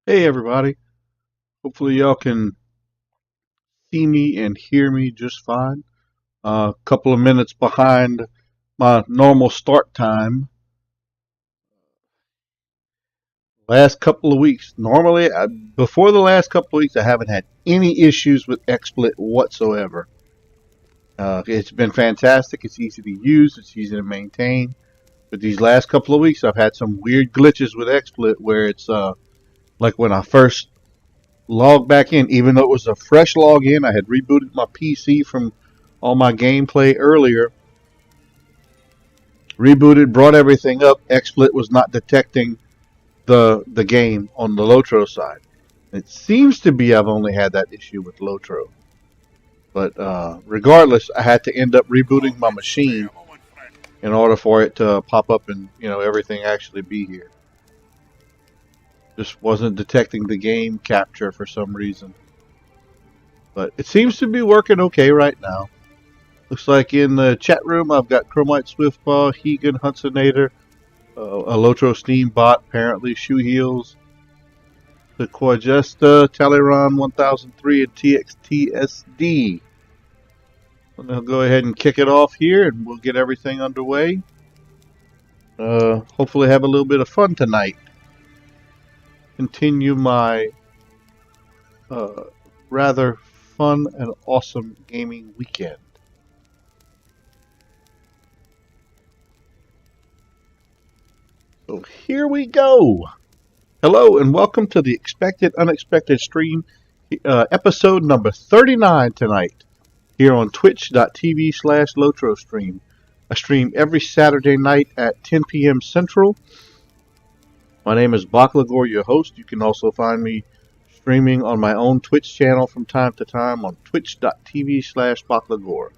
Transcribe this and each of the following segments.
Hey everybody. Hopefully y'all can see me and hear me just fine. A couple of minutes behind my normal start time. Last couple of weeks. Normally, before the last couple of weeks, I haven't had any issues with XSplit whatsoever. It's been fantastic. It's easy to use. It's easy to maintain. But these last couple of weeks, I've had some weird glitches with XSplit where it's like when I first log back in, even though it was a fresh login. I had rebooted my PC from all my gameplay earlier. Rebooted, brought everything up. XSplit was not detecting the game on the LOTRO side. It seems to be I've only had that issue with LOTRO. But regardless, I had to end up rebooting my machine in order for it to pop up and everything actually be here. Just wasn't detecting the game capture for some reason. But it seems to be working okay right now. Looks like in the chat room I've got Chromite Swiftpaw, Hegan Hudsonator, a Lotro Steam bot, apparently Shoe Heels, the Quajesta, Talleyrand 1003, and TXTSD. I'm going to go ahead and kick it off here and we'll get everything underway. Hopefully have a little bit of fun tonight. Continue my rather fun and awesome gaming weekend. So here we go. Hello and welcome to the Expected Unexpected stream, episode number 39 tonight, here on twitch.tv/LotroStream. I stream every Saturday night at 10 p.m. Central. My name is Baklagor, your host. You can also find me streaming on my own Twitch channel from time to time on twitch.tv/Baklagor.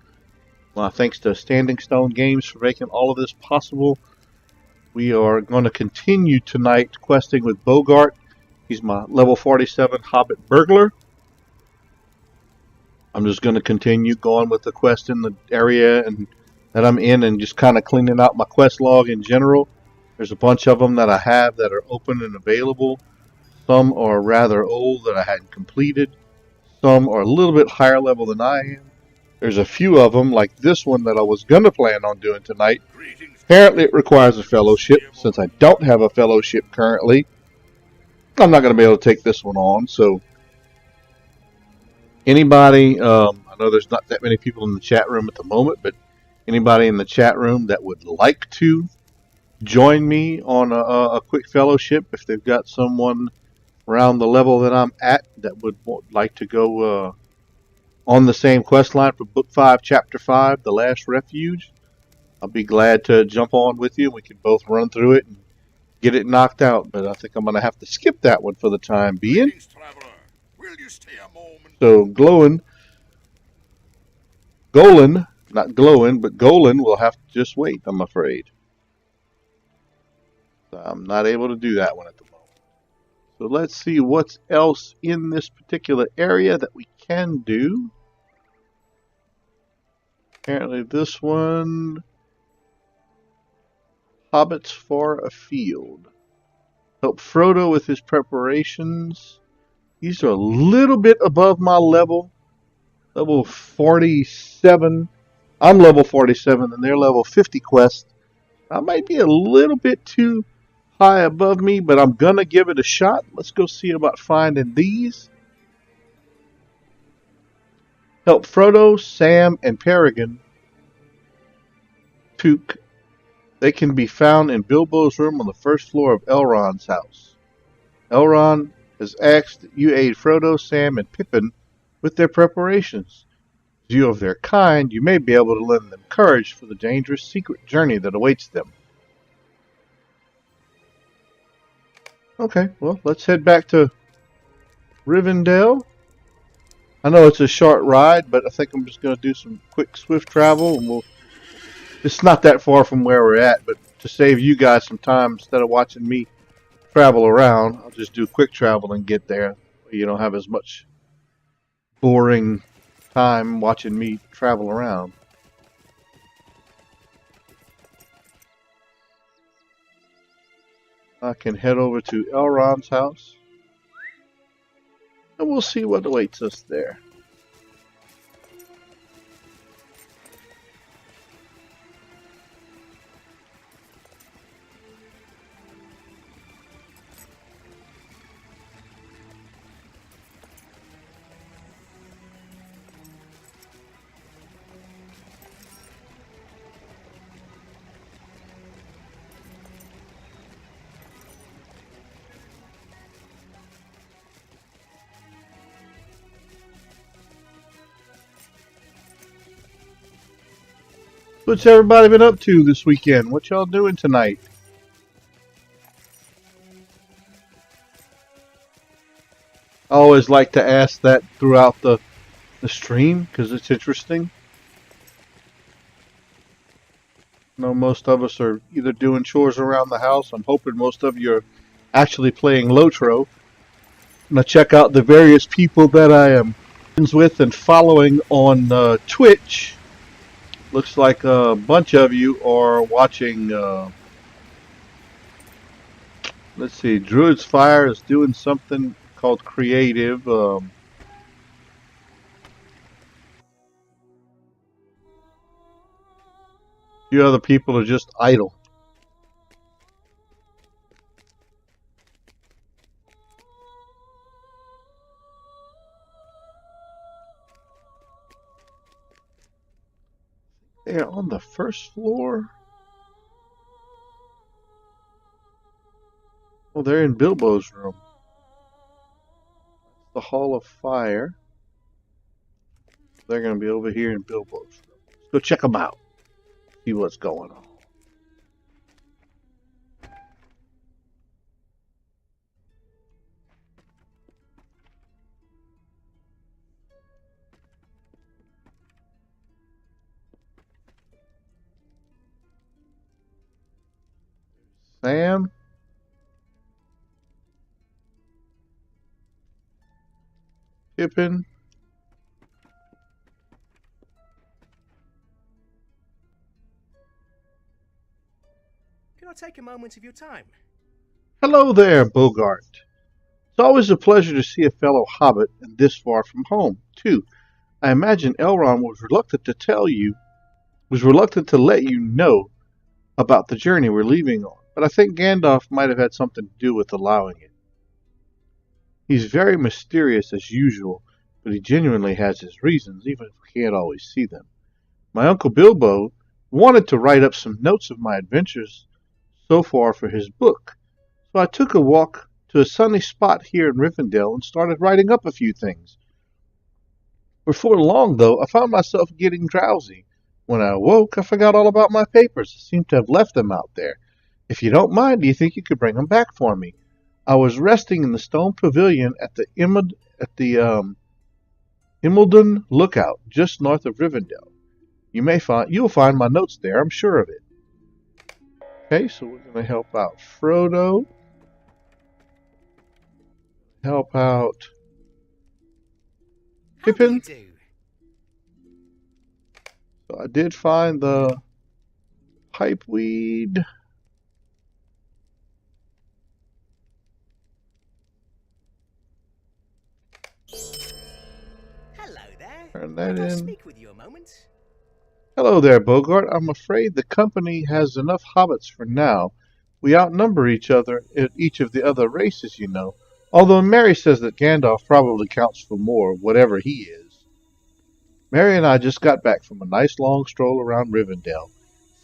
Thanks to Standing Stone Games for making all of this possible. We are going to continue tonight questing with Bogart. He's my level 47 Hobbit Burglar. I'm just going to continue going with the quest in the area that I'm in and just kind of cleaning out my quest log in general. There's a bunch of them that I have that are open and available. Some are rather old that I hadn't completed. Some are a little bit higher level than I am. There's a few of them, like this one that I was going to plan on doing tonight. Apparently it requires a fellowship. Since I don't have a fellowship currently, I'm not going to be able to take this one on. So anybody, I know there's not that many people in the chat room at the moment, but anybody in the chat room that would like to join me on a quick fellowship, if they've got someone around the level that I'm at that would like to go on the same quest line for Book 5, Chapter 5, The Last Refuge, I'll be glad to jump on with you. We can both run through it and get it knocked out. But I think I'm going to have to skip that one for the time being. So Golan, not glowing, but Golan will have to just wait, I'm afraid. So I'm not able to do that one at the moment. So let's see what's else in this particular area that we can do. Apparently this one, Hobbits Far Afield. Help Frodo with his preparations. These are a little bit above my level. Level 47. I'm level 47 and they're level 50 quest. I might be a little bit too high above me, but I'm going to give it a shot. Let's go see about finding these. Help Frodo, Sam, and Peregrine. Took. They can be found in Bilbo's room on the first floor of Elrond's house. Elrond has asked that you aid Frodo, Sam, and Pippin with their preparations. As you of their kind, you may be able to lend them courage for the dangerous secret journey that awaits them. Okay, well, let's head back to Rivendell. I know it's a short ride, but I think I'm just going to do some quick swift travel, and it's not that far from where we're at, but to save you guys some time, instead of watching me travel around, I'll just do quick travel and get there. You don't have as much boring time watching me travel around. I can head over to Elrond's house. and we'll see what awaits us there. What's everybody been up to this weekend? What y'all doing tonight? I always like to ask that throughout the stream because it's interesting. I know most of us are either doing chores around the house. I'm hoping most of you are actually playing LOTRO. I'm going to check out the various people that I am friends with and following on Twitch. Looks like a bunch of you are watching. Let's see, Druid's Fire is doing something called creative. few other people are just idle. They're on the first floor. Oh, they're in Bilbo's room. The Hall of Fire. They're going to be over here in Bilbo's room. Let's go check them out. See what's going on. Sam. Pippin. Can I take a moment of your time? Hello there, Bogart. It's always a pleasure to see a fellow hobbit and this far from home, too. I imagine Elrond was reluctant to let you know about the journey we're leaving on, but I think Gandalf might have had something to do with allowing it. He's very mysterious as usual, but he genuinely has his reasons, even if we can't always see them. My Uncle Bilbo wanted to write up some notes of my adventures so far for his book, so I took a walk to a sunny spot here in Rivendell and started writing up a few things. Before long, though, I found myself getting drowsy. When I awoke, I forgot all about my papers. I seemed to have left them out there. If you don't mind, do you think you could bring them back for me? I was resting in the stone pavilion at the Immeldon Lookout, just north of Rivendell. You'll find my notes there, I'm sure of it. Okay, so we're going to help out Frodo. Help out Pippin. So I did find the pipeweed. Hello there. Turn that Can I in. speak with you a moment? Hello there, Bogart. I'm afraid the company has enough hobbits for now. We outnumber each of the other races, you know. Although Mary says that Gandalf probably counts for more, whatever he is. Mary and I just got back from a nice long stroll around Rivendell,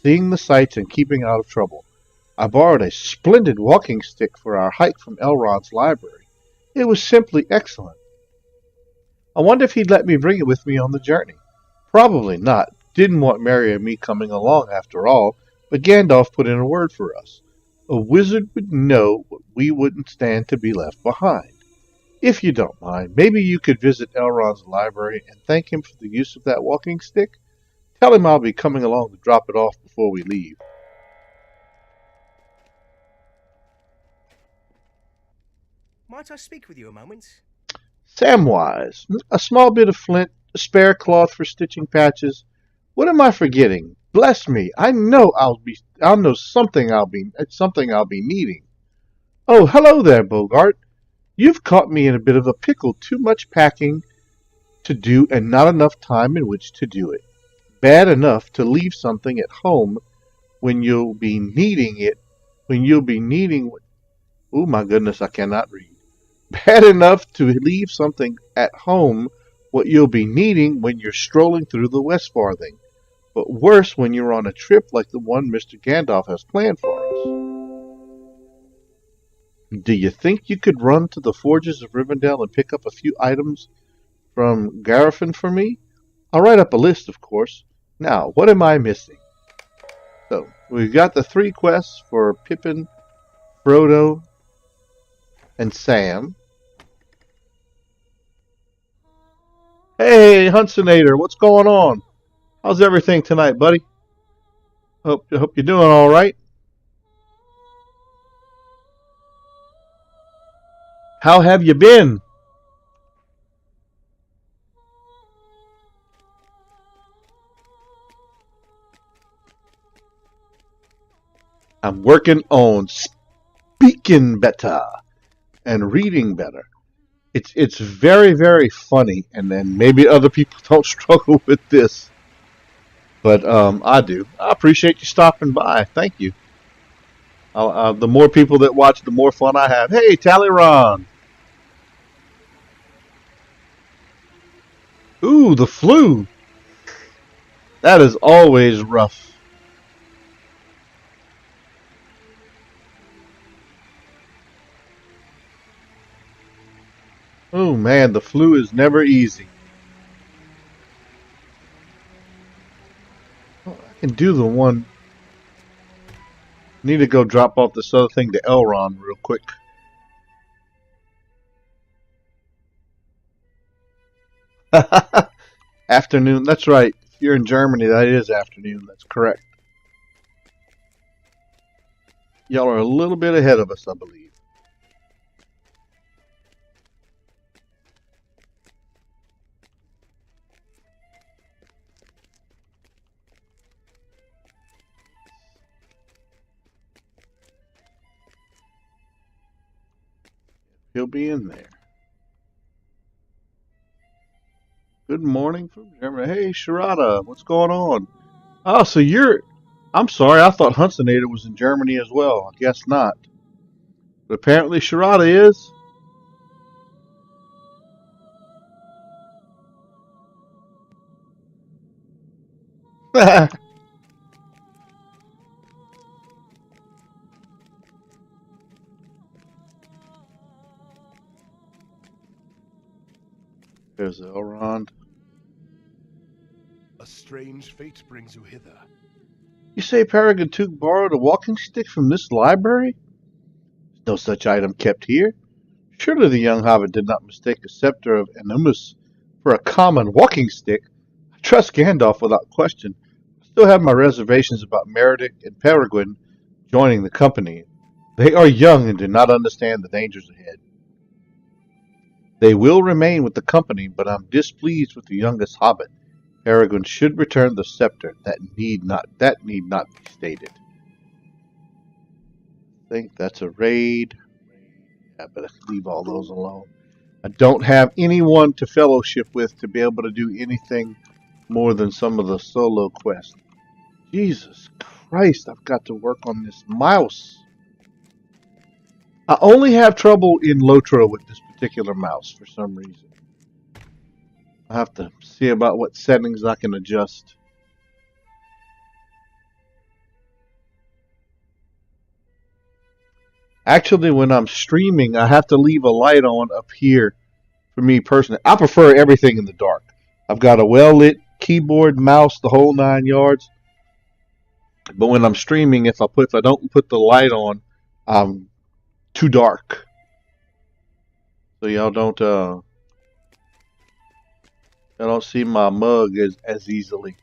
seeing the sights and keeping out of trouble. I borrowed a splendid walking stick for our hike from Elrond's library. It was simply excellent. I wonder if he'd let me bring it with me on the journey. Probably not. Didn't want Mary and me coming along after all, but Gandalf put in a word for us. A wizard would know we wouldn't stand to be left behind. If you don't mind, maybe you could visit Elrond's library and thank him for the use of that walking stick? Tell him I'll be coming along to drop it off before we leave. Might I speak with you a moment? Samwise, a small bit of flint, a spare cloth for stitching patches. What am I forgetting? Bless me, I know something I'll be needing. Oh, hello there, Bogart. You've caught me in a bit of a pickle. Too much packing to do and not enough time in which to do it. Bad enough to leave something at home when you'll be needing it. When you'll be needing. Oh my goodness, I cannot read. Bad enough to leave something at home what you'll be needing when you're strolling through the West Farthing. But worse when you're on a trip like the one Mr. Gandalf has planned for us. Do you think you could run to the forges of Rivendell and pick up a few items from Garifin for me? I'll write up a list, of course. Now, what am I missing? So, we've got the 3 quests for Pippin, Frodo, and Sam. Hey, Hunsonator, what's going on? How's everything tonight, buddy? Hope you're doing all right. How have you been? I'm working on speaking better and reading better. It's very, very funny, and then maybe other people don't struggle with this, but I do. I appreciate you stopping by. Thank you. The more people that watch, the more fun I have. Hey, Talleyrand. Ooh, the flu. That is always rough. Oh man, the flu is never easy. I can do the one. Need to go drop off this other thing to Elrond real quick. Afternoon. That's right. If you're in Germany, that is afternoon. That's correct. Y'all are a little bit ahead of us, I believe. He'll be in there. Good morning from Germany. Hey, Sharada, what's going on? Oh, so you're. I'm sorry, I thought Hunsonator was in Germany as well. I guess not. But apparently Sharada is. There's Elrond. A strange fate brings you hither. You say Paragon Took borrowed a walking stick from this library? There's no such item kept here. Surely the young hobbit did not mistake a scepter of Enumus for a common walking stick. I trust Gandalf without question. I still have my reservations about Meredith and Peregrine joining the company. They are young and do not understand the dangers ahead. They will remain with the company, but I'm displeased with the youngest hobbit. Peregrine should return the scepter. That need not be stated. I think that's a raid. Yeah, but I leave all those alone. I don't have anyone to fellowship with to be able to do anything more than some of the solo quests. Jesus Christ, I've got to work on this mouse. I only have trouble in LOTRO with this particular mouse for some reason. I have to see about what settings I can adjust. Actually, when I'm streaming, I have to leave a light on up here for me personally. I prefer everything in the dark. I've got a well-lit keyboard, mouse, the whole 9 yards. But when I'm streaming, if I don't put the light on, I'm too dark. So y'all don't see my mug as easily.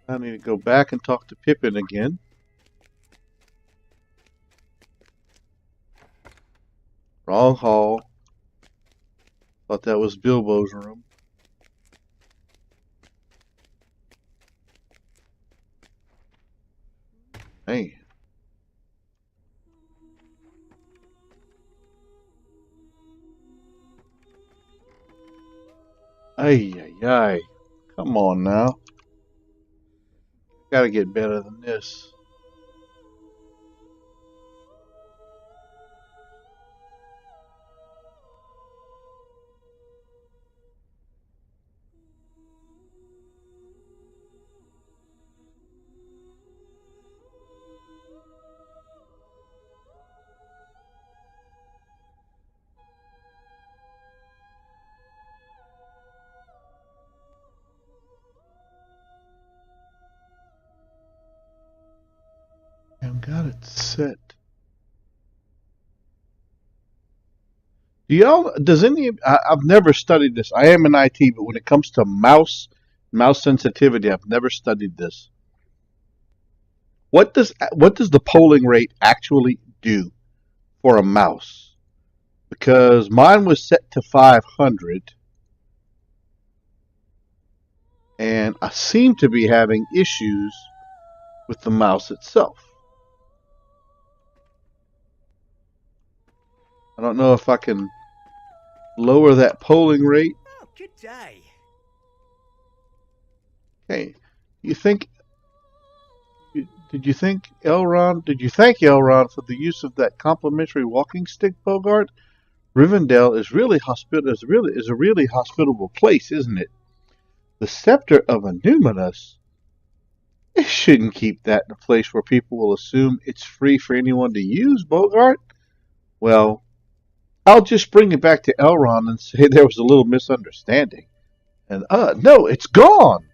I need to go back and talk to Pippin again. Wrong hall. Thought that was Bilbo's room. Hey. Ay, ay, ay. Come on now. Gotta get better than this. I've got it set. I've never studied this. I am in IT, but when it comes to mouse sensitivity, I've never studied this. What does the polling rate actually do for a mouse? Because mine was set to 500, and I seem to be having issues with the mouse itself. I don't know if I can lower that polling rate. Oh, good day. Okay, you think? Did you think Elron? Did you thank Elron for the use of that complimentary walking stick, Bogart? Rivendell is a really hospitable place, isn't it? The scepter of Annuminus. It shouldn't keep that in a place where people will assume it's free for anyone to use, Bogart. Well, I'll just bring it back to Elrond and say there was a little misunderstanding. And, no, it's gone.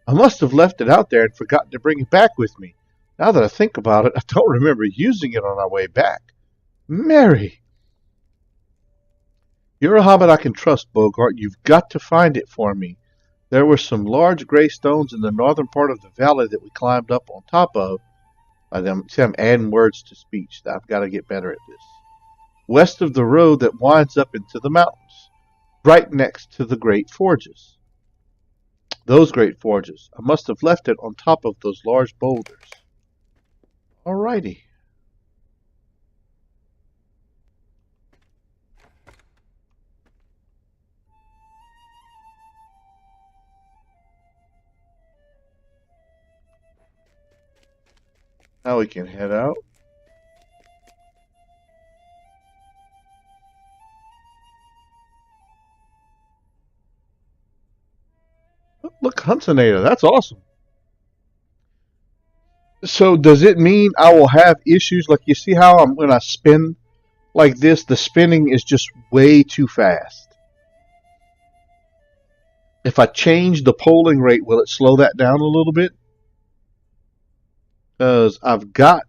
I must have left it out there and forgotten to bring it back with me. Now that I think about it, I don't remember using it on our way back. Mary! You're a hobbit I can trust, Bogart. You've got to find it for me. There were some large gray stones in the northern part of the valley that we climbed up on top of. I'm adding words to speech. I've got to get better at this. West of the road that winds up into the mountains, right next to the great forges. Those great forges. I must have left it on top of those large boulders. Alrighty. Now we can head out. Look, Huntsinator, that's awesome. So does it mean I will have issues? Like you see how when I spin like this, the spinning is just way too fast. If I change the polling rate, will it slow that down a little bit? Because I've got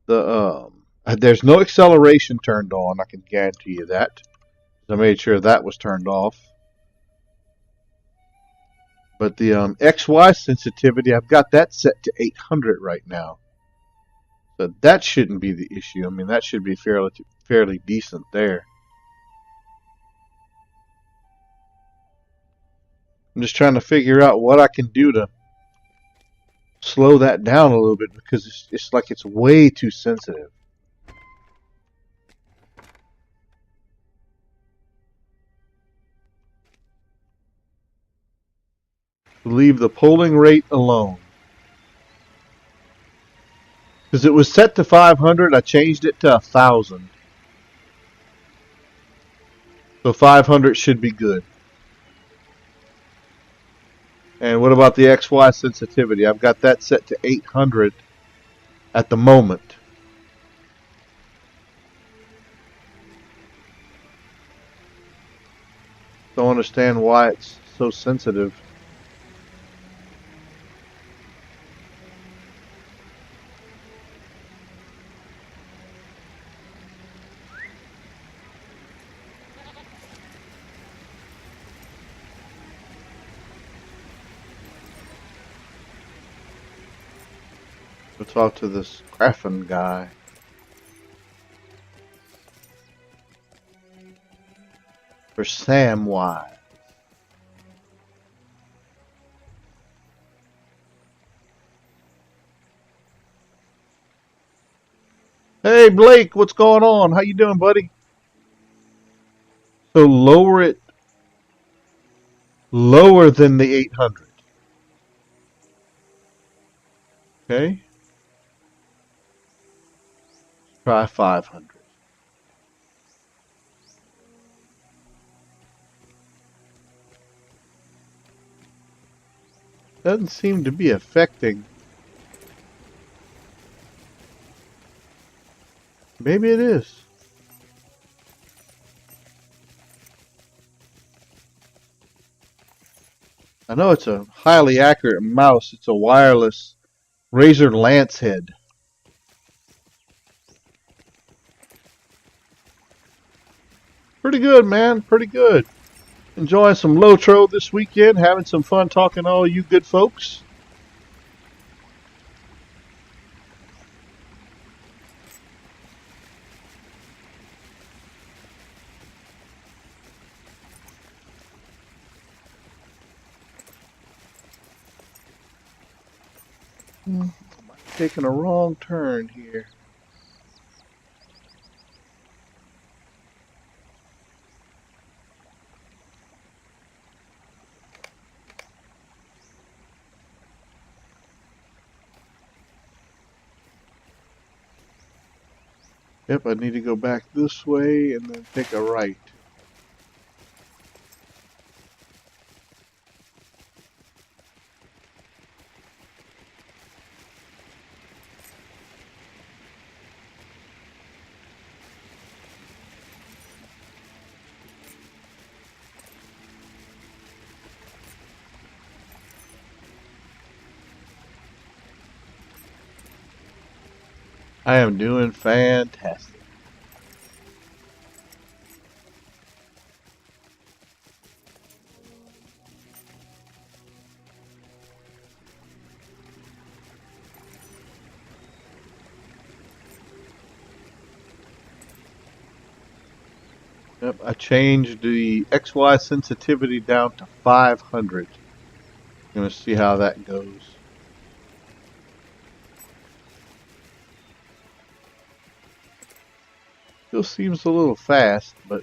there's no acceleration turned on. I can guarantee you that. I made sure that was turned off. But the XY sensitivity, I've got that set to 800 right now. So that shouldn't be the issue. I mean, that should be fairly decent there. I'm just trying to figure out what I can do to slow that down a little bit because it's like it's way too sensitive. Leave the polling rate alone. Because it was set to 500, I changed it to 1,000. So 500 should be good. And what about the XY sensitivity? I've got that set to 800 at the moment. Don't understand why it's so sensitive. We'll talk to this Graffin guy. For Samwise. Hey Blake, what's going on? How you doing, buddy? So lower it lower than the 800. Okay? Try 500. Doesn't seem to be affecting. Maybe it is. I know it's a highly accurate mouse. It's a wireless Razer Lance head. Pretty good, man. Pretty good. Enjoying some LOTRO this weekend. Having some fun talking to all you good folks. Taking a wrong turn here. Yep, I need to go back this way and then take a right. I am doing fantastic. Yep, I changed the XY sensitivity down to 500. Gonna see how that goes. Still seems a little fast, but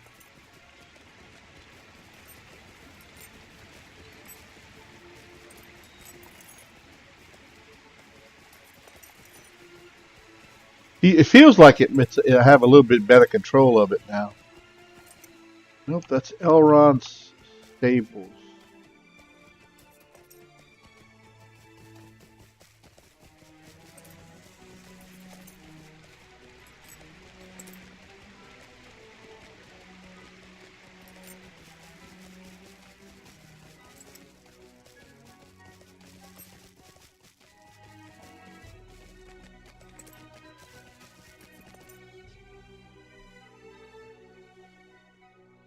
it feels like I have a little bit better control of it now. Nope, that's Elron's Stables.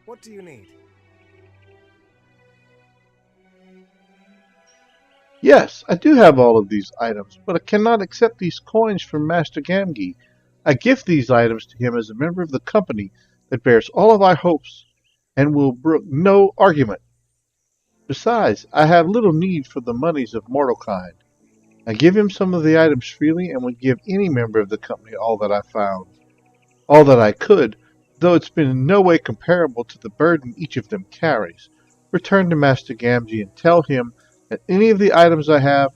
What do you need? Yes, I do have all of these items, but I cannot accept these coins from Master Gamgee. I gift these items to him as a member of the company that bears all of our hopes and will brook no argument. Besides, I have little need for the monies of mortal kind. I give him some of the items freely and would give any member of the company all that I found, all that I could, though it's been in no way comparable to the burden each of them carries. Return to Master Gamgee and tell him that any of the items I have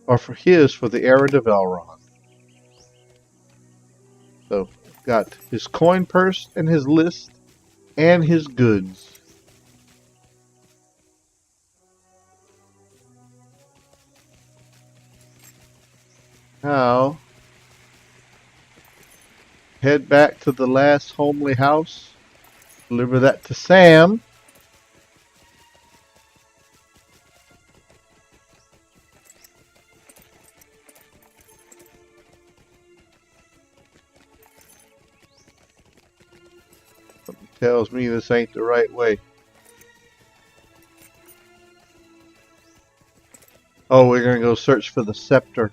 are for the errand of Elrond. So I've got his coin purse and his list and his goods. Now head back to the last homely house, deliver that to Sam. Something tells me this ain't the right way. Oh, we're gonna go search for the scepter.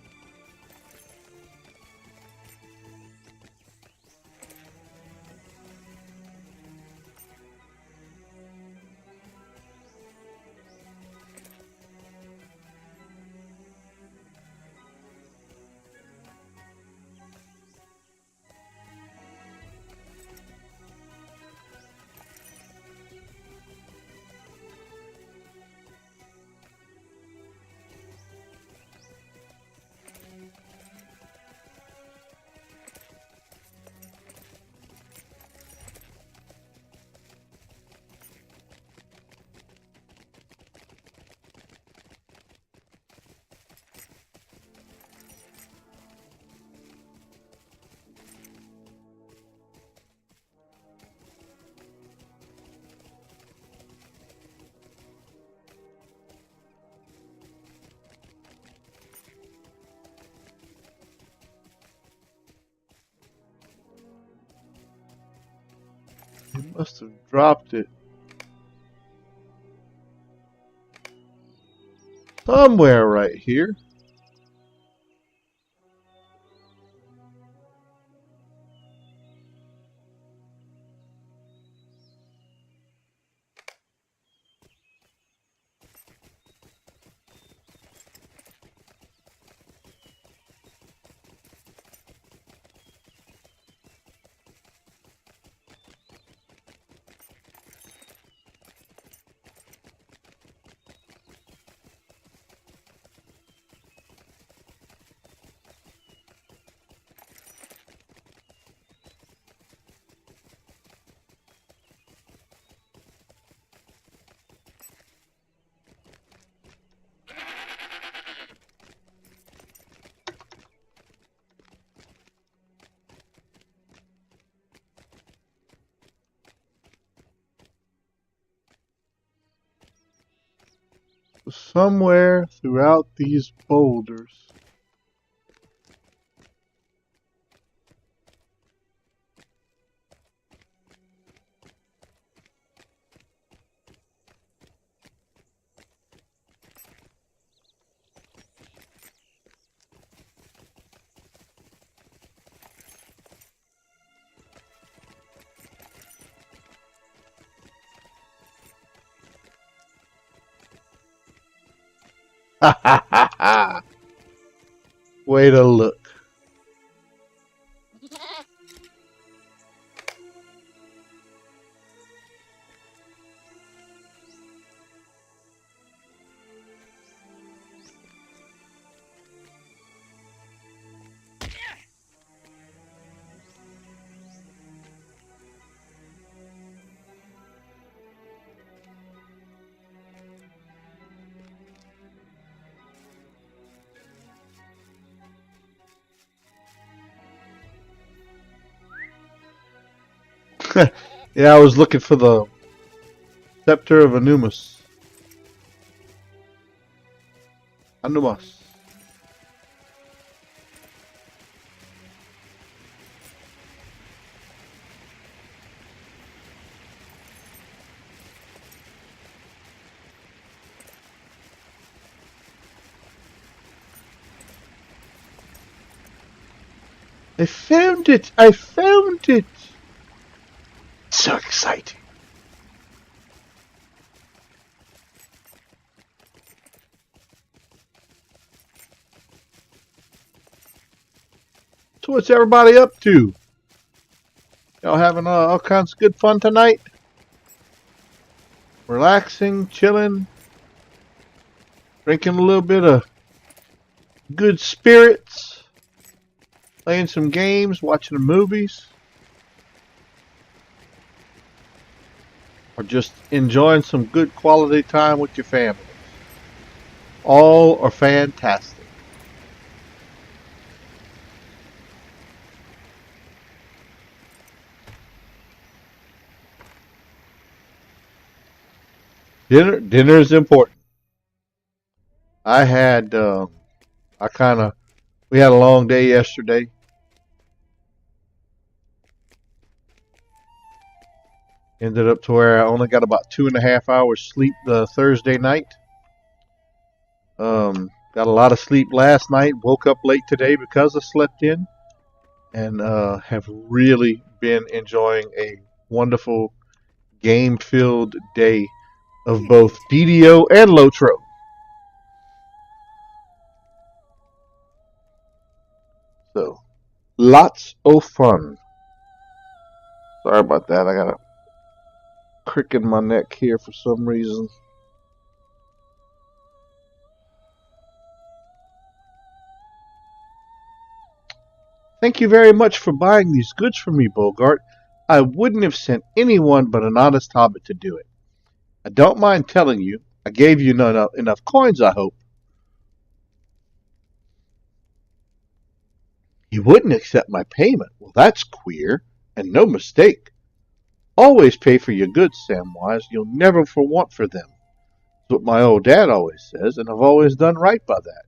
He must have dropped it somewhere right here. Somewhere throughout these boulders. Ha ha ha ha! Way to look. Yeah, I was looking for the scepter of Anumas. Anumas. I found it! I found it! So exciting. So what's everybody up to? Y'all having all kinds of good fun tonight? Relaxing, chilling, drinking a little bit of good spirits, playing some games, watching the movies, or just enjoying some good quality time with your family. All are fantastic. Dinner is important. I had we had a long day yesterday. Ended up to where I only got about 2.5 hours sleep Thursday night. Got a lot of sleep last night. Woke up late today because I slept in, and have really been enjoying a wonderful game-filled day of both DDO and LOTRO. So, lots of fun. Sorry about that. I got a crick in my neck here for some reason. Thank you very much for buying these goods for me, Bogart. I wouldn't have sent anyone but an honest hobbit to do it. I don't mind telling you, I gave you enough coins, I hope. You wouldn't accept my payment. Well, that's queer, and no mistake. Always pay for your goods, Samwise. You'll never want for them. That's what my old dad always says, and I've always done right by that.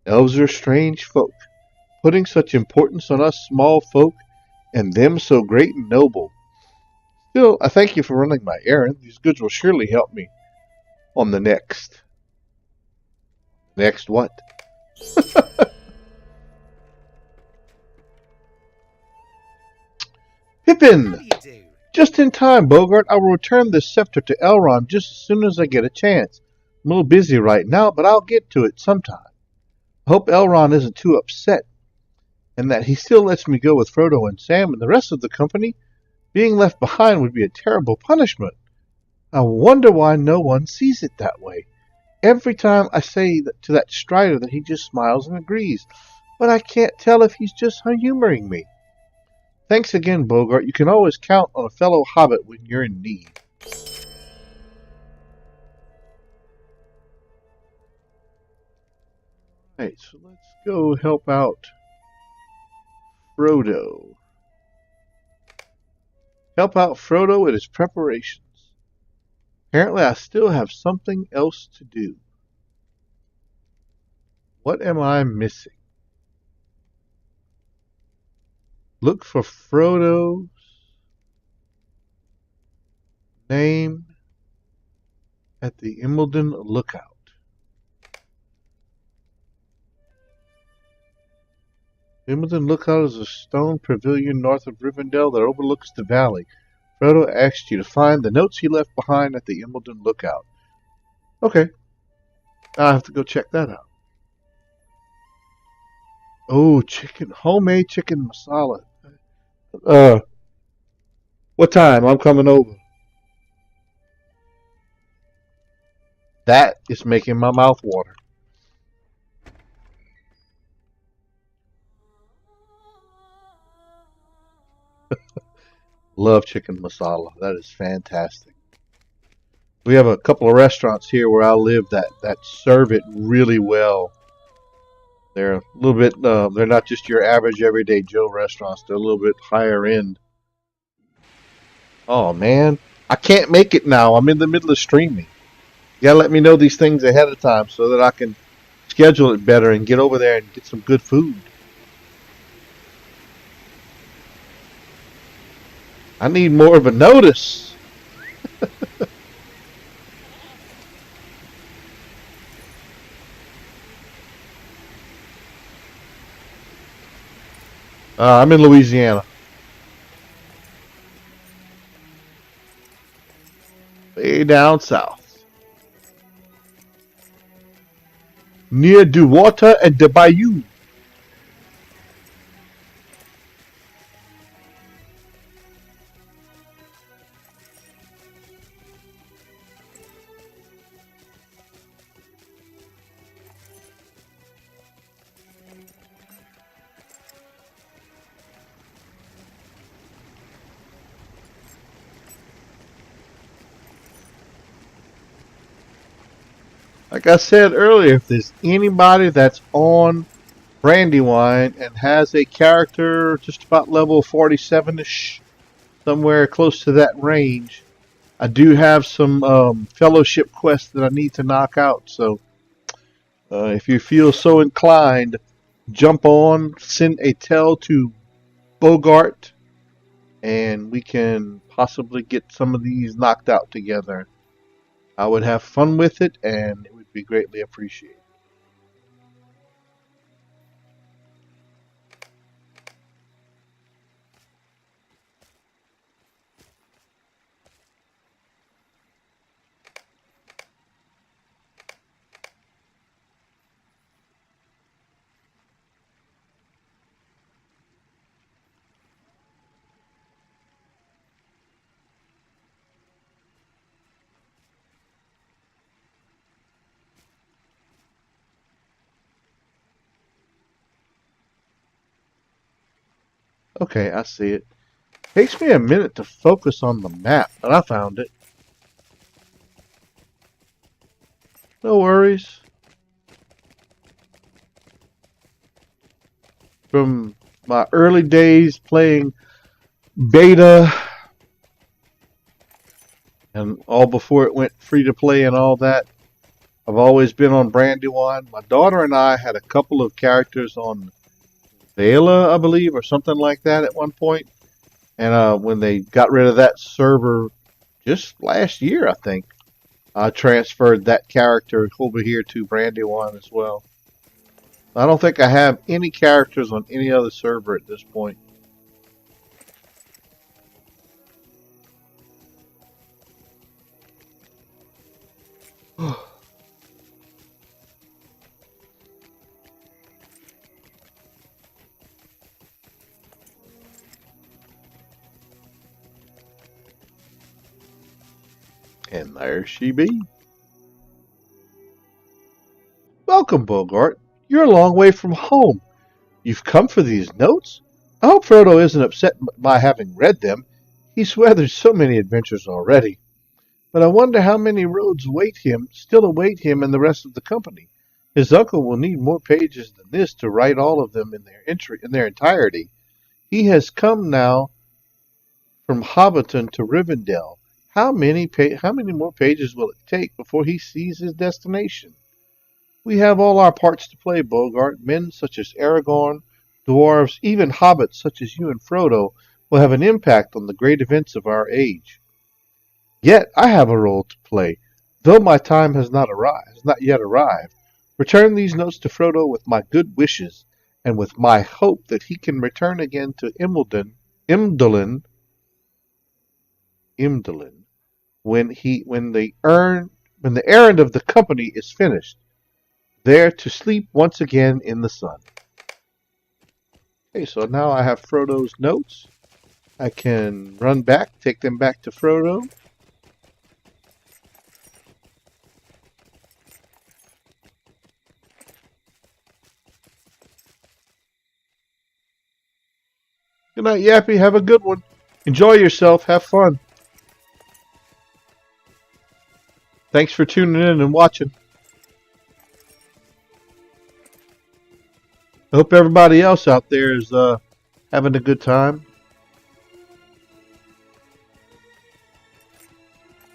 Elves are strange folk, putting such importance on us small folk, and them so great and noble. Still, I thank you for running my errand. These goods will surely help me on the next. Next what? How Pippin! do you do? Just in time, Bogart. I will return this scepter to Elrond just as soon as I get a chance. I'm a little busy right now, but I'll get to it sometime. I hope Elrond isn't too upset, and that he still lets me go with Frodo and Sam and the rest of the company. Being left behind would be a terrible punishment. I wonder why no one sees it that way. Every time I say to that Strider that he just smiles and agrees, but I can't tell if he's just humoring me. Thanks again, Bogart. You can always count on a fellow hobbit when you're in need. Alright, so let's go help out Frodo. Help out Frodo in his preparations. Apparently I still have something else to do. What am I missing? Look for Frodo's name at the Imbledon Lookout. Imbledon Lookout is a stone pavilion north of Rivendell that overlooks the valley. Frodo asked you to find the notes he left behind at the Imbledon Lookout. Okay. Now I have to go check that out. Oh, homemade chicken masala. What time? I'm coming over. That is making my mouth water. Love chicken masala. That is fantastic. We have a couple of restaurants here where I live that serve it really well. They're a little bit. They're not just your average everyday Joe restaurants. They're a little bit higher end. Oh man, I can't make it now. I'm in the middle of streaming. You gotta let me know these things ahead of time so that I can schedule it better and get over there and get some good food. I need more of a notice. I'm in Louisiana. Way down south. Near the water and the bayou. Like I said earlier, if there's anybody that's on Brandywine and has a character just about level 47-ish, somewhere close to that range, I do have some fellowship quests that I need to knock out. So if you feel so inclined, jump on, send a tell to Bogart, and we can possibly get some of these knocked out together. I would have fun with it, and it would be greatly appreciated. Okay, I see it. Takes me a minute to focus on the map, but I found it. No worries. From my early days playing beta and all before it went free to play and all that, I've always been on Brandywine. My daughter and I had a couple of characters on Vela, I believe, or something like that at one point. And when they got rid of that server just last year, I think, I transferred that character over here to Brandywine as well. I don't think I have any characters on any other server at this point. And there she be. Welcome, Bogart. You're a long way from home. You've come for these notes? I hope Frodo isn't upset by having read them. He's weathered so many adventures already. But I wonder how many roads still await him and the rest of the company. His uncle will need more pages than this to write all of them in their entirety. He has come now from Hobbiton to Rivendell. How many more pages will it take before he sees his destination? We have all our parts to play, Bogart. Men such as Aragorn, dwarves, even hobbits such as you and Frodo will have an impact on the great events of our age. Yet I have a role to play, though my time has not yet arrived. Return these notes to Frodo with my good wishes, and with my hope that he can return again to Imdolin, when the errand of the company is finished, there to sleep once again in the sun. Okay, so now I have Frodo's notes. I can run back, take them back to Frodo. Good night, Yappy. Have a good one. Enjoy yourself. Have fun. Thanks for tuning in and watching. I hope everybody else out there is having a good time.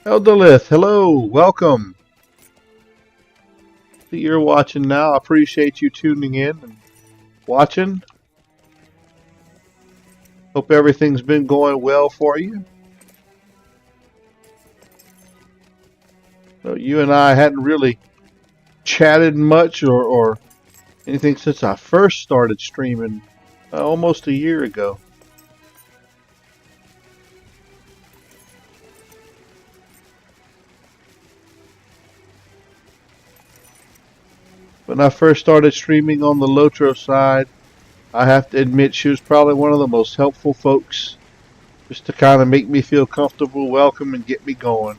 Eldolith, hello. Welcome. See, you're watching now. I appreciate you tuning in and watching. Hope everything's been going well for you. So you and I hadn't really chatted much or anything since I first started streaming almost a year ago. When I first started streaming on the LOTRO side, I have to admit she was probably one of the most helpful folks, just to kind of make me feel comfortable, welcome, and get me going.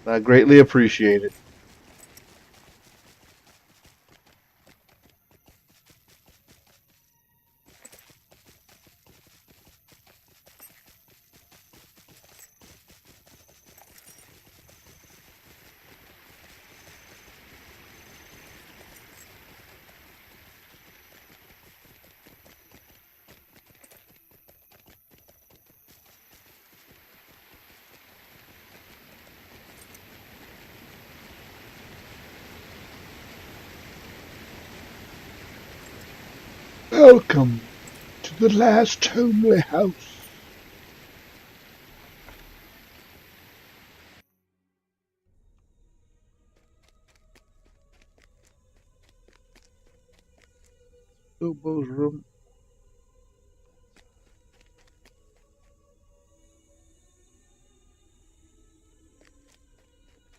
I greatly appreciate it. Welcome to the last homely house. Bilbo's room.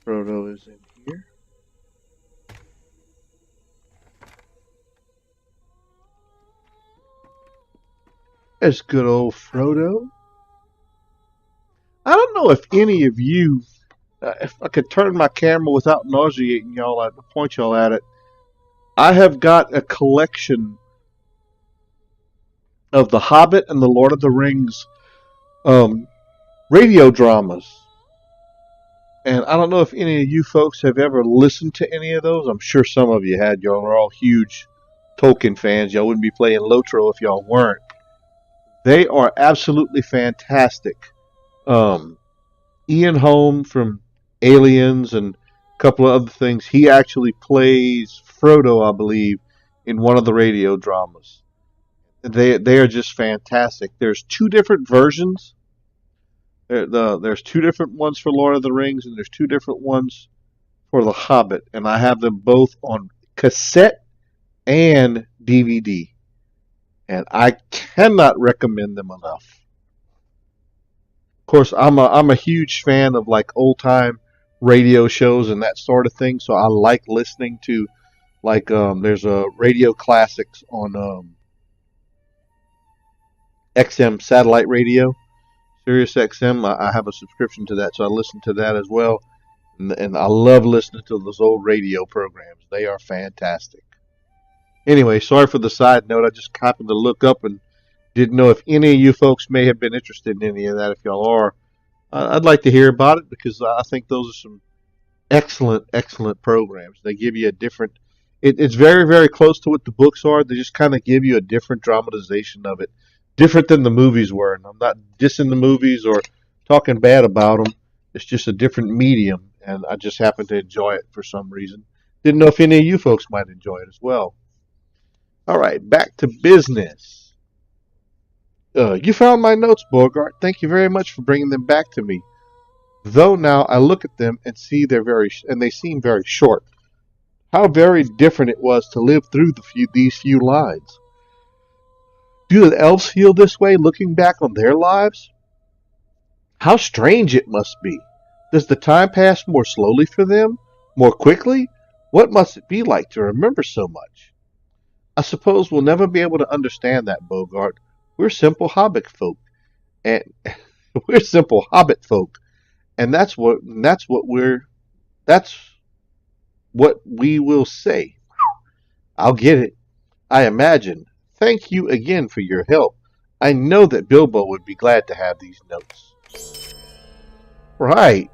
Frodo is in here. There's good old Frodo. I don't know if any of you, if I could turn my camera without nauseating y'all, I'd point y'all at it. I have got a collection of The Hobbit and The Lord of the Rings radio dramas. And I don't know if any of you folks have ever listened to any of those. I'm sure some of you had. Y'all are all huge Tolkien fans. Y'all wouldn't be playing LOTRO if y'all weren't. They are absolutely fantastic. Ian Holm from Aliens and a couple of other things. He actually plays Frodo, I believe, in one of the radio dramas. They are just fantastic. There's two different versions. There's two different ones for Lord of the Rings, and there's two different ones for The Hobbit, and I have them both on cassette and DVD, and I cannot recommend them enough. Of course, I'm a huge fan of like old time radio shows and that sort of thing, so I like listening to like there's a radio classics on XM satellite radio, Sirius XM. I have a subscription to that, so I listen to that as well. And I love listening to those old radio programs. They are fantastic. Anyway, sorry for the side note. I just happened to look up and didn't know if any of you folks may have been interested in any of that. If y'all are, I'd like to hear about it because I think those are some excellent programs. They give you a different. It's very, very close to what the books are. They just kind of give you a different dramatization of it, different than the movies were. And I'm not dissing the movies or talking bad about them. It's just a different medium, and I just happen to enjoy it for some reason. Didn't know if any of you folks might enjoy it as well. All right, back to business. You found my notes, Bogart. Thank you very much for bringing them back to me. Though now I look at them and see they seem very short. How very different it was to live through these few lines. Do the elves feel this way looking back on their lives? How strange it must be. Does the time pass more slowly for them? More quickly? What must it be like to remember so much? I suppose we'll never be able to understand that, Bogart. We're simple hobbit folk, and we're simple hobbit folk, and that's what we will say. I'll get it. I imagine. Thank you again for your help. I know that Bilbo would be glad to have these notes. Right.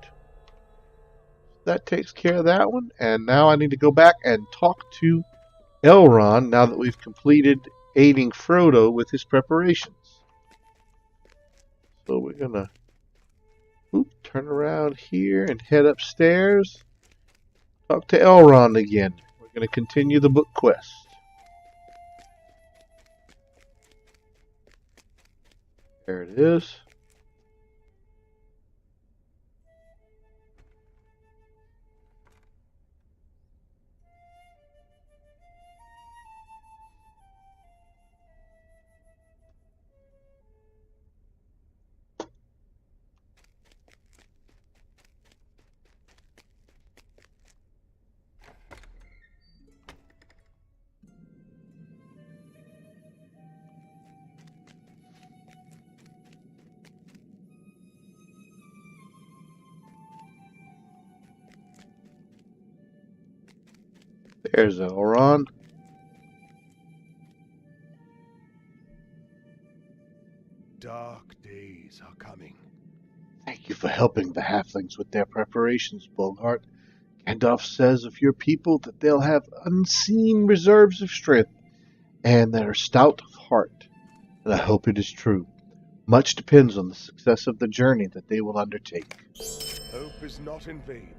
That takes care of that one. And now I need to go back and talk to Elrond now that we've completed aiding Frodo with his preparations. So we're going to turn around here and head upstairs. Talk to Elrond again. We're going to continue the book quest. There it is. There's Elrond. Dark days are coming. Thank you for helping the halflings with their preparations, Bogart. Gandalf says of your people that they'll have unseen reserves of strength and that are stout of heart. And I hope it is true. Much depends on the success of the journey that they will undertake. Hope is not in vain.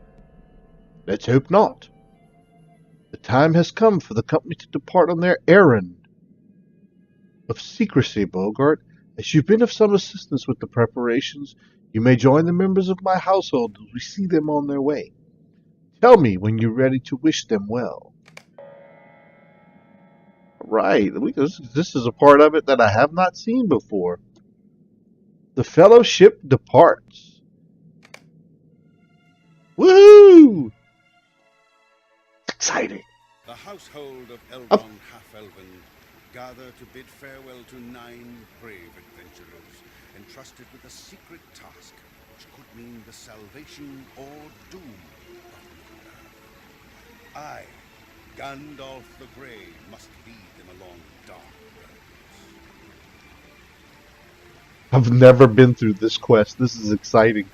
Let's hope not. The time has come for the company to depart on their errand of secrecy, Bogart. As you've been of some assistance with the preparations, you may join the members of my household as we see them on their way. Tell me when you're ready to wish them well. Right, this is a part of it that I have not seen before. The fellowship departs. Woohoo! Exciting. The household of Up. Elrond Half-Elven gather to bid farewell to 9 brave adventurers entrusted with a secret task which could mean the salvation or doom of Middle-earth. I, Gandalf the Grey, must lead them along dark roads. I've never been through this quest. This is exciting.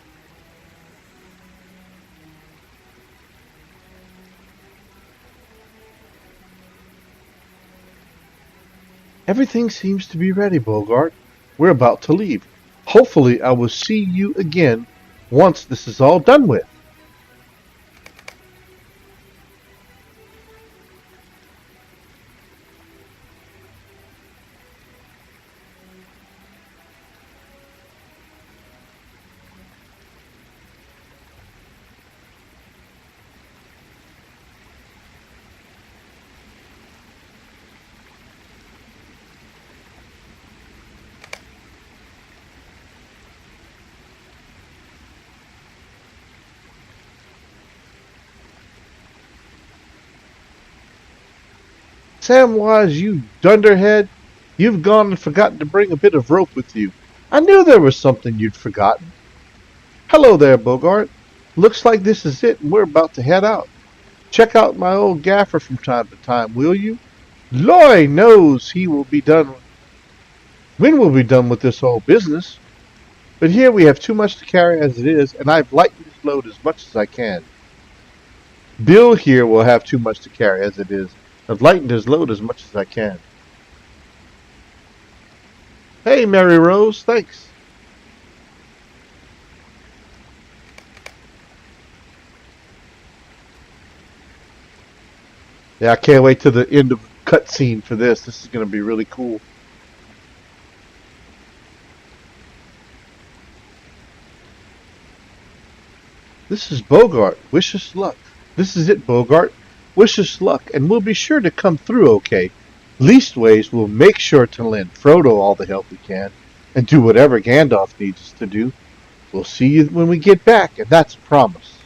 Everything seems to be ready, Bogart. We're about to leave. Hopefully I will see you again once this is all done with. Samwise, you dunderhead, you've gone and forgotten to bring a bit of rope with you. I knew there was something you'd forgotten. Hello there, Bogart. Looks like this is it, and we're about to head out. Check out my old gaffer from time to time, will you? Loy knows he will be done. When we'll be done with this whole business. But here we have too much to carry as it is, and I've lightened his load as much as I can. Bill here will have too much to carry as it is. I've lightened his load as much as I can. Hey, Mary Rose, thanks. Yeah, I can't wait till the end of cutscene for this. This is going to be really cool. This is Bogart. Wish us luck. This is it, Bogart. Wish us luck, and we'll be sure to come through okay. Leastways, we'll make sure to lend Frodo all the help we can, and do whatever Gandalf needs us to do. We'll see you when we get back, and that's a promise.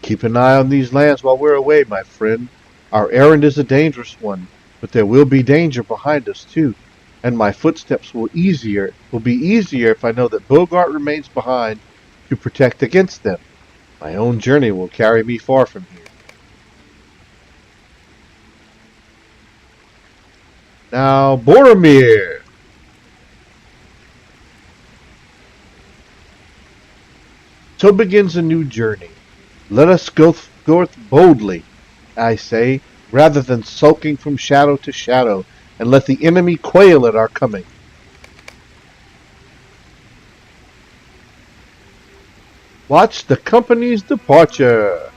Keep an eye on these lands while we're away, my friend. Our errand is a dangerous one, but there will be danger behind us too, and my footsteps will be easier if I know that Bogart remains behind to protect against them. My own journey will carry me far from here. Now, Boromir! So begins a new journey. Let us go forth boldly, I say, rather than sulking from shadow to shadow, and let the enemy quail at our coming. Watch the company's departure.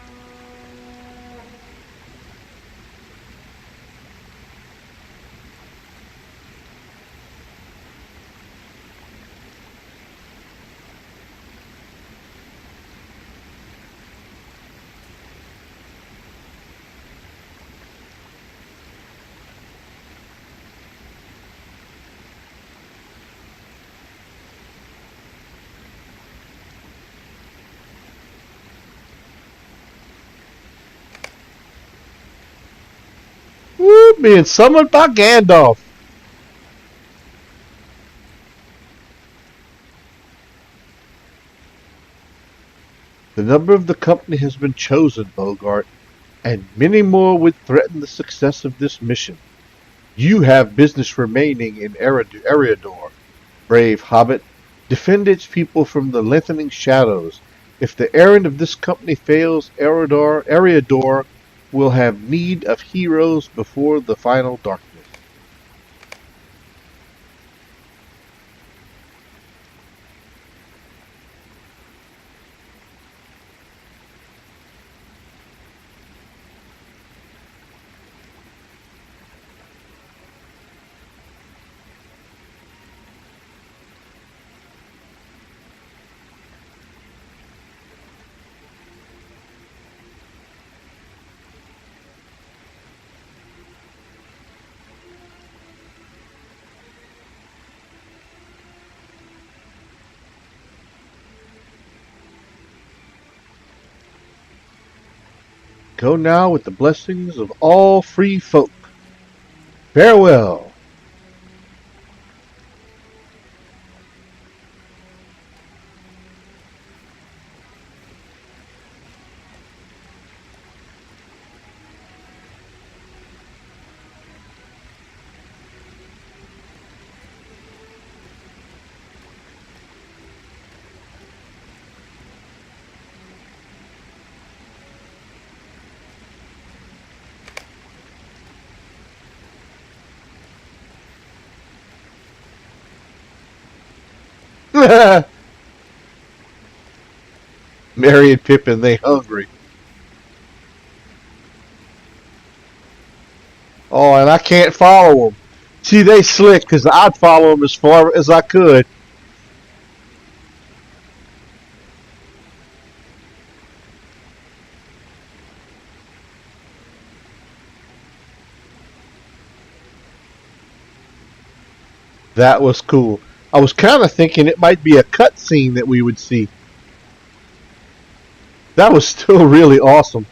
Woo, being summoned by Gandalf. The number of the company has been chosen, Bogart, and many more would threaten the success of this mission. You have business remaining in Eriador, brave hobbit. Defend its people from the lengthening shadows. If the errand of this company fails, Eriador will have need of heroes before the final darkness. Go now with the blessings of all free folk. Farewell. Merry and Pippin, they hungry. Oh, and I can't follow them. See, they slick, because I'd follow them as far as I could. That was cool. I was kind of thinking it might be a cutscene that we would see. That was still really awesome.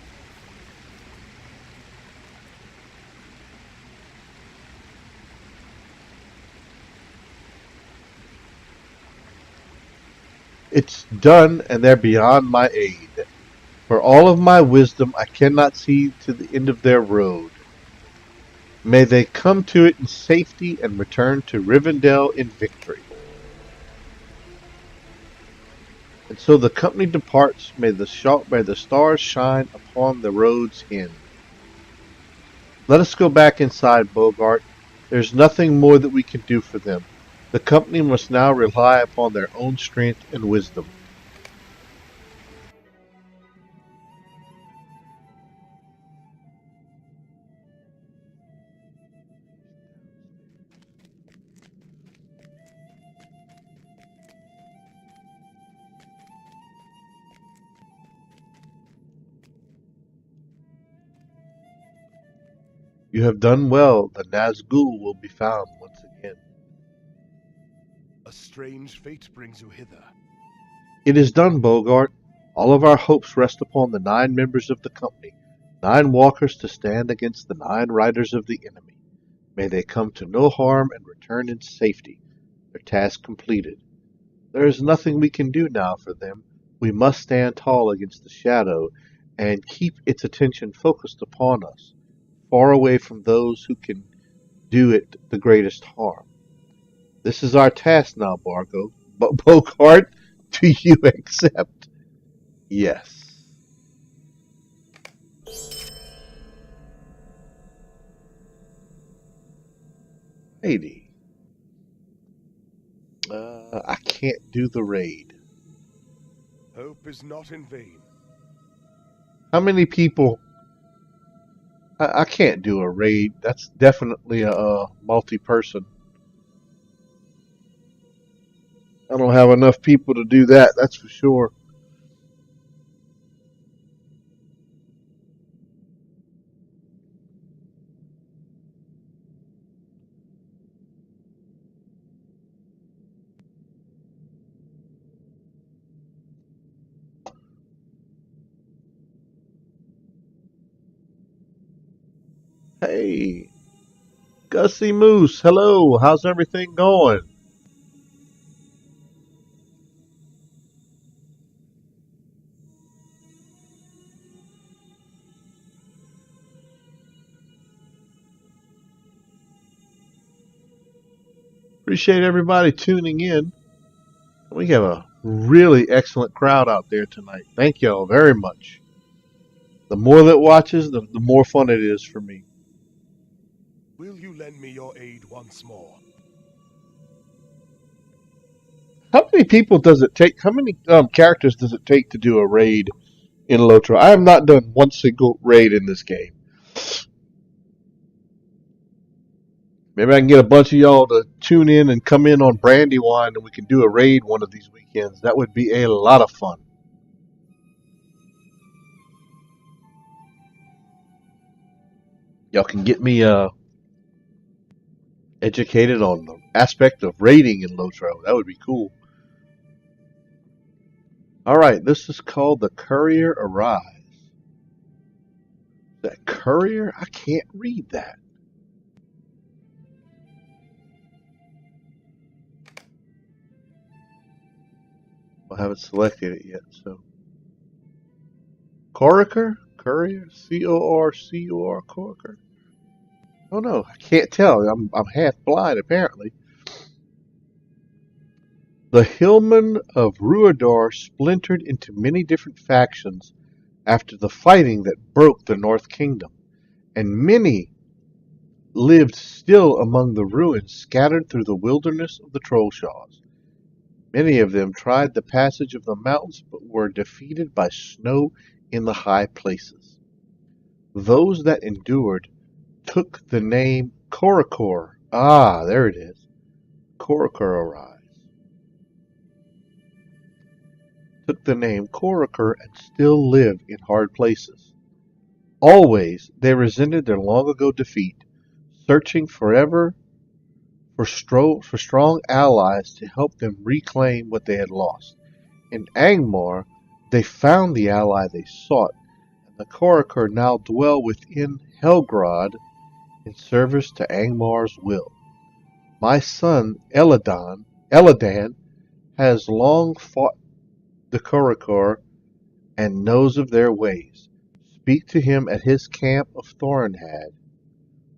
It's done, and they're beyond my aid. For all of my wisdom, I cannot see to the end of their road. May they come to it in safety and return to Rivendell in victory. And so the company departs. May the stars shine upon the road's end. Let us go back inside, Bogart. There's nothing more that we can do for them. The company must now rely upon their own strength and wisdom. You have done well. The Nazgul will be found once again. A strange fate brings you hither. It is done, Bogart. All of our hopes rest upon the 9 members of the company, 9 walkers to stand against the 9 riders of the enemy. May they come to no harm and return in safety. Their task completed. There is nothing we can do now for them. We must stand tall against the shadow and keep its attention focused upon us, far away from those who can do it the greatest harm. This is our task now, Bogart. Do you accept? Yes. Lady. I can't do the raid. Hope is not in vain. How many people? I can't do a raid. That's definitely a multi-person. I don't have enough people to do that, that's for sure. Hey, Gussie Moose, hello. How's everything going? Appreciate everybody tuning in. We have a really excellent crowd out there tonight. Thank y'all very much. The more that watches, the more fun it is for me. Will you lend me your aid once more? How many people does it take? How many characters does it take to do a raid in LOTRO? I have not done one single raid in this game. Maybe I can get a bunch of y'all to tune in and come in on Brandywine and we can do a raid one of these weekends. That would be a lot of fun. Y'all can get me educated on the aspect of raiding in LOTRO. That would be cool. Alright, this is called The Courier Arrives. That courier? I can't read that. I haven't selected it yet, so. Courier? Courier? C-O-R-C-U-R? Courier? Oh no, I can't tell. I'm half blind apparently. The hillmen of Ruidar splintered into many different factions after the fighting that broke the North Kingdom, and many lived still among the ruins scattered through the wilderness of the Trollshaws. Many of them tried the passage of the mountains but were defeated by snow in the high places. Those that endured took the name Korokor. Ah, there it is. Korokor arise. Took the name Korokor and still live in hard places. Always they resented their long ago defeat, searching forever for strong allies to help them reclaim what they had lost. In Angmar, They found the ally they sought, and the Korakor now dwell within Helgrod in service to Angmar's will. My son Eladan has long fought the Korakor and knows of their ways. Speak to him at his camp of Thorinhad,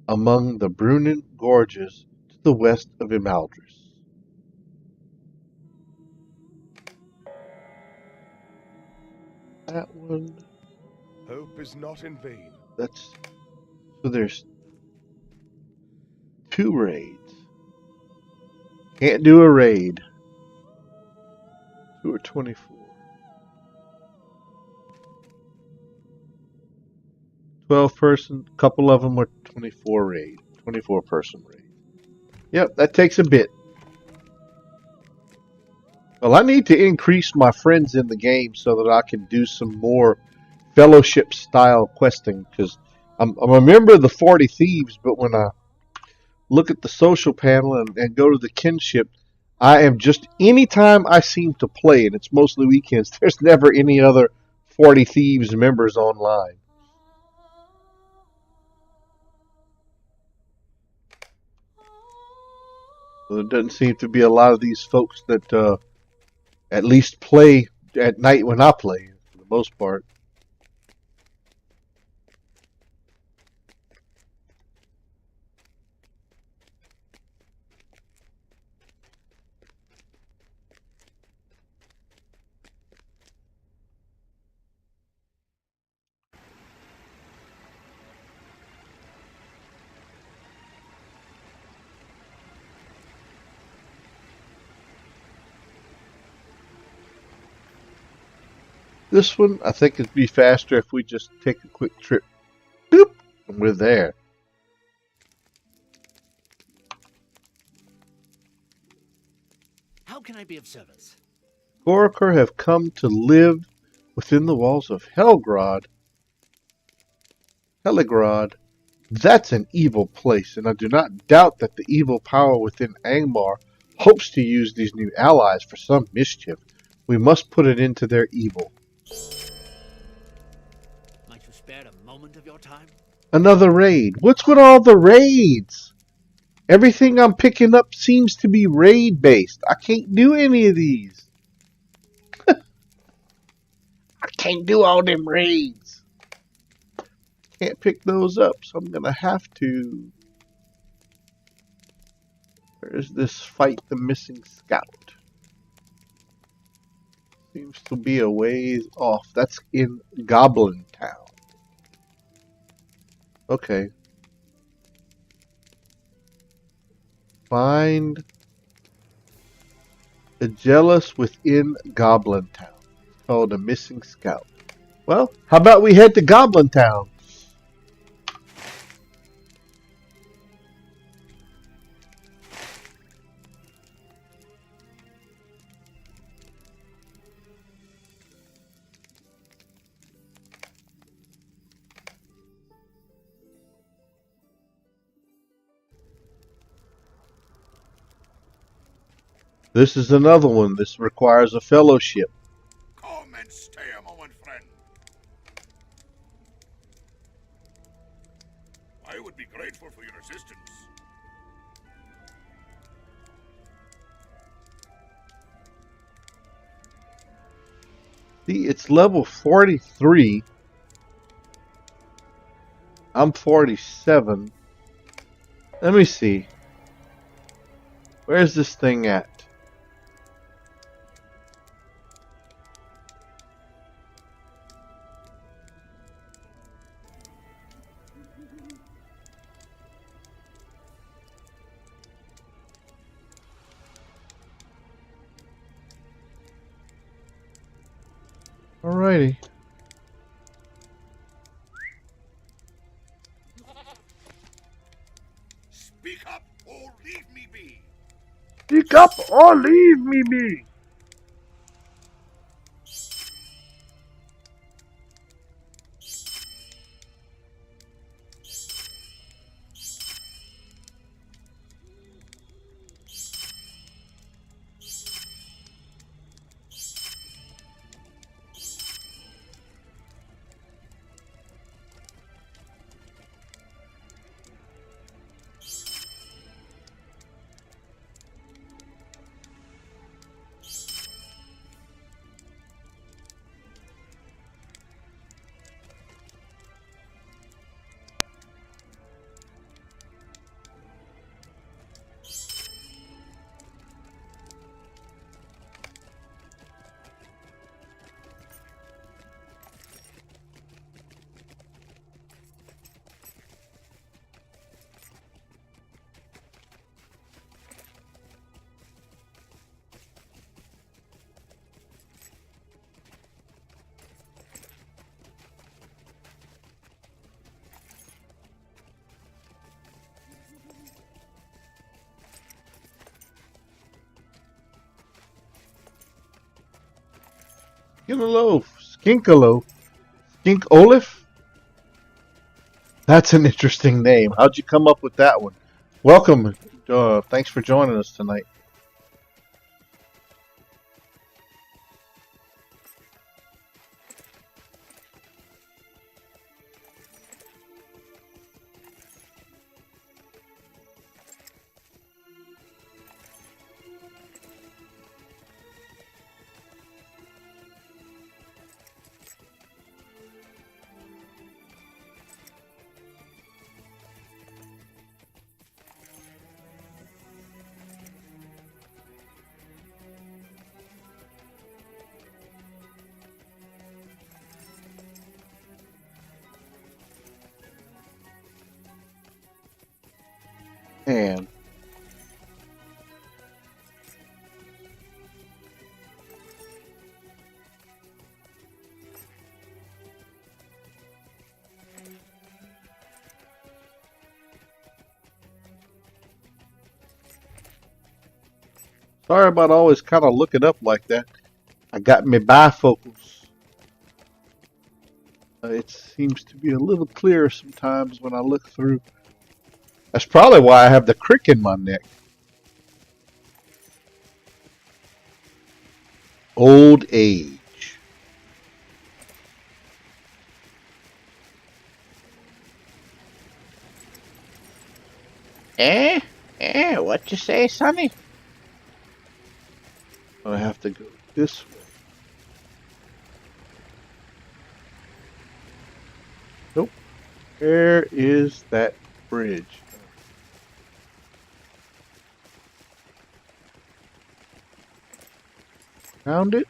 among the Brunnen gorges to the west of Imaldris. That one, Hope is not in vain. that's so there's 2 raids. Can't do a raid. 2 or 24. 12 person, couple of them were 24 raid. 24 person raid. Yep, that takes a bit. Well, I need to increase my friends in the game so that I can do some more fellowship style questing, because I'm a member of the 40 Thieves, but when I look at the social panel and go to the kinship, I am just, anytime I seem to play, and it's mostly weekends, there's never any other 40 Thieves members online. So there doesn't seem to be a lot of these folks that at least play at night when I play, for the most part. This one, I think it'd be faster if we just take a quick trip. Boop! And we're there. How can I be of service? Korakor have come to live within the walls of Heligrod. That's an evil place, and I do not doubt that the evil power within Angmar hopes to use these new allies for some mischief. We must put it into their evil. Might you spare a moment of your time? Another raid. What's with all the raids? Everything I'm picking up seems to be raid based. I can't do any of these. I can't do all them raids. Can't pick those up, so I'm gonna have to. Where's this fight the missing scout? Seems to be a ways off. That's in Goblin Town. Okay. Find a jealous within Goblin Town. It's called a missing scout. Well, how about we head to Goblin Town? This is another one. This requires a fellowship. Come and stay a moment, friend. I would be grateful for your assistance. See, it's level 43. I'm 47. Let me see. Where's this thing at? Alrighty. Speak up or leave me be. Speak up or leave me be. Skinkaloaf. Skinkaloaf. Skink Olaf? That's an interesting name. How'd you come up with that one? Welcome. Thanks for joining us tonight. And sorry about always kind of looking up like that. I got me bifocals. It seems to be a little clearer sometimes when I look through. That's probably why I have the crick in my neck. Old age. What you say, Sonny? I have to go this way. Nope. Where is that bridge? Found it?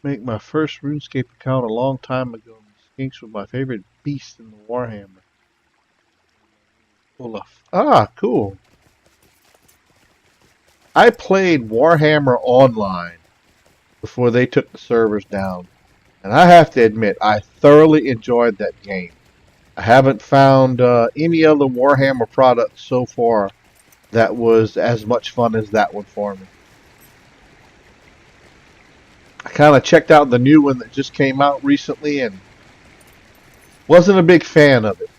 Make my first RuneScape account a long time ago. Skinks were my favorite beast in the Warhammer. Olaf. Ah, cool. I played Warhammer Online before they took the servers down. And I have to admit, I thoroughly enjoyed that game. I haven't found any other Warhammer product so far that was as much fun as that one for me. I kind of checked out the new one that just came out recently and wasn't a big fan of it.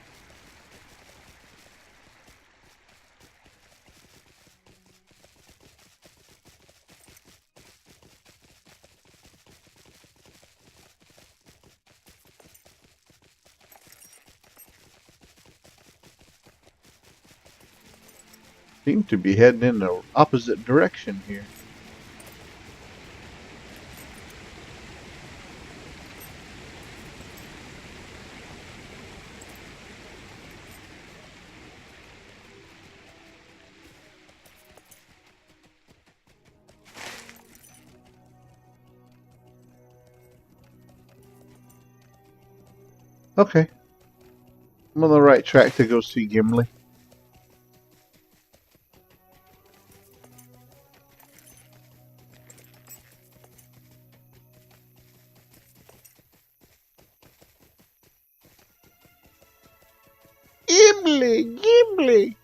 Seem to be heading in the opposite direction here. Okay. I'm on the right track to go see Gimli. Gimli! Gimli!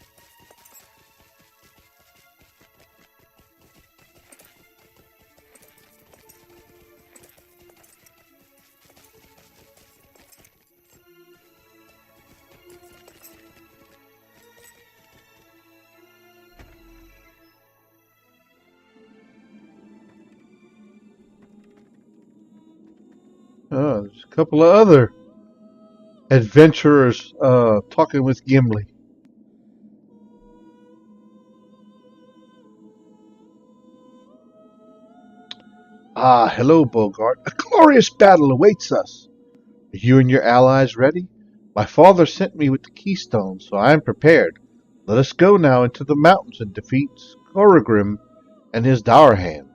Oh, there's a couple of other adventurers talking with Gimli. Ah, hello, Bogart. A glorious battle awaits us. Are you and your allies ready? My father sent me with the keystone, so I am prepared. Let us go now into the mountains and defeat Skoragrim and his dour hands.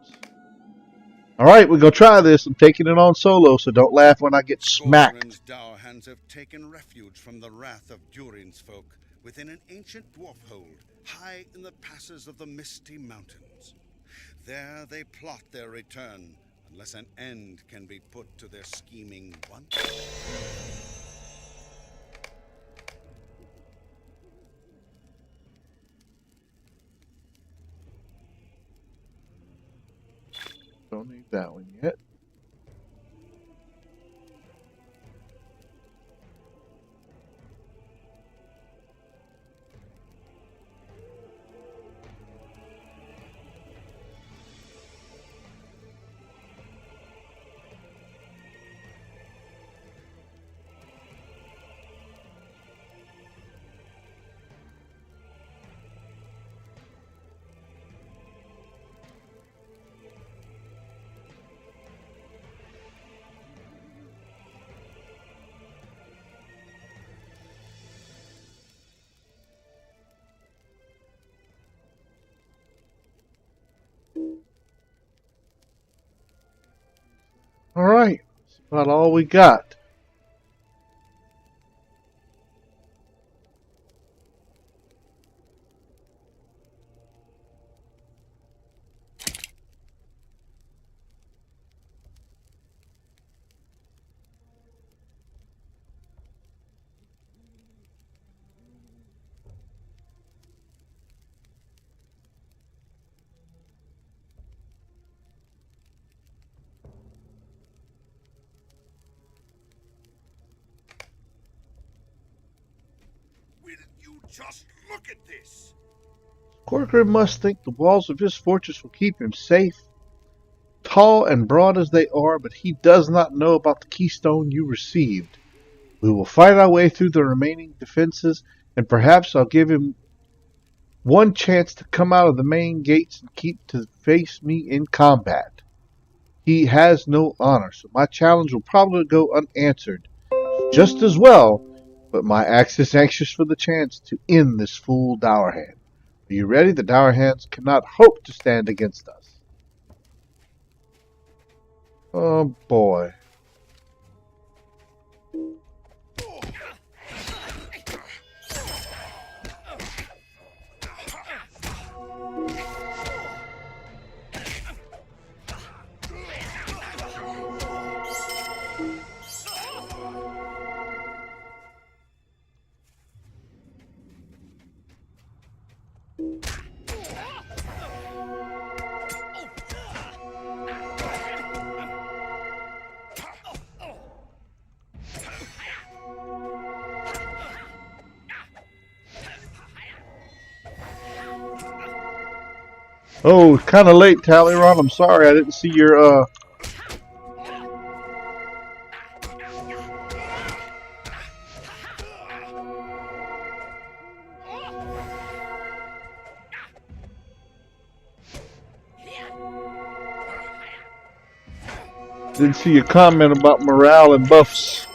Alright, we're going to try this. I'm taking it on solo, so don't laugh when I get smacked. Skorgrim's dour hands have taken refuge from the wrath of Durin's folk within an ancient dwarf hold, high in the passes of the Misty Mountains. There they plot their return, unless an end can be put to their scheming once. that one yet. All right, that's about all we got. Will you just look at this? Corker must think the walls of his fortress will keep him safe, tall and broad as they are, but he does not know about the keystone you received. We will fight our way through the remaining defenses, and perhaps I'll give him one chance to come out of the main gates and keep to face me in combat. He has no honor, so my challenge will probably go unanswered. Just as well, but my axe is anxious for the chance to end this fool Dowerhand. Are you ready? The Dowerhands cannot hope to stand against us. Oh boy. Oh, kind of late, Talleyrand. I'm sorry I didn't see your didn't see your comment about morale and buffs.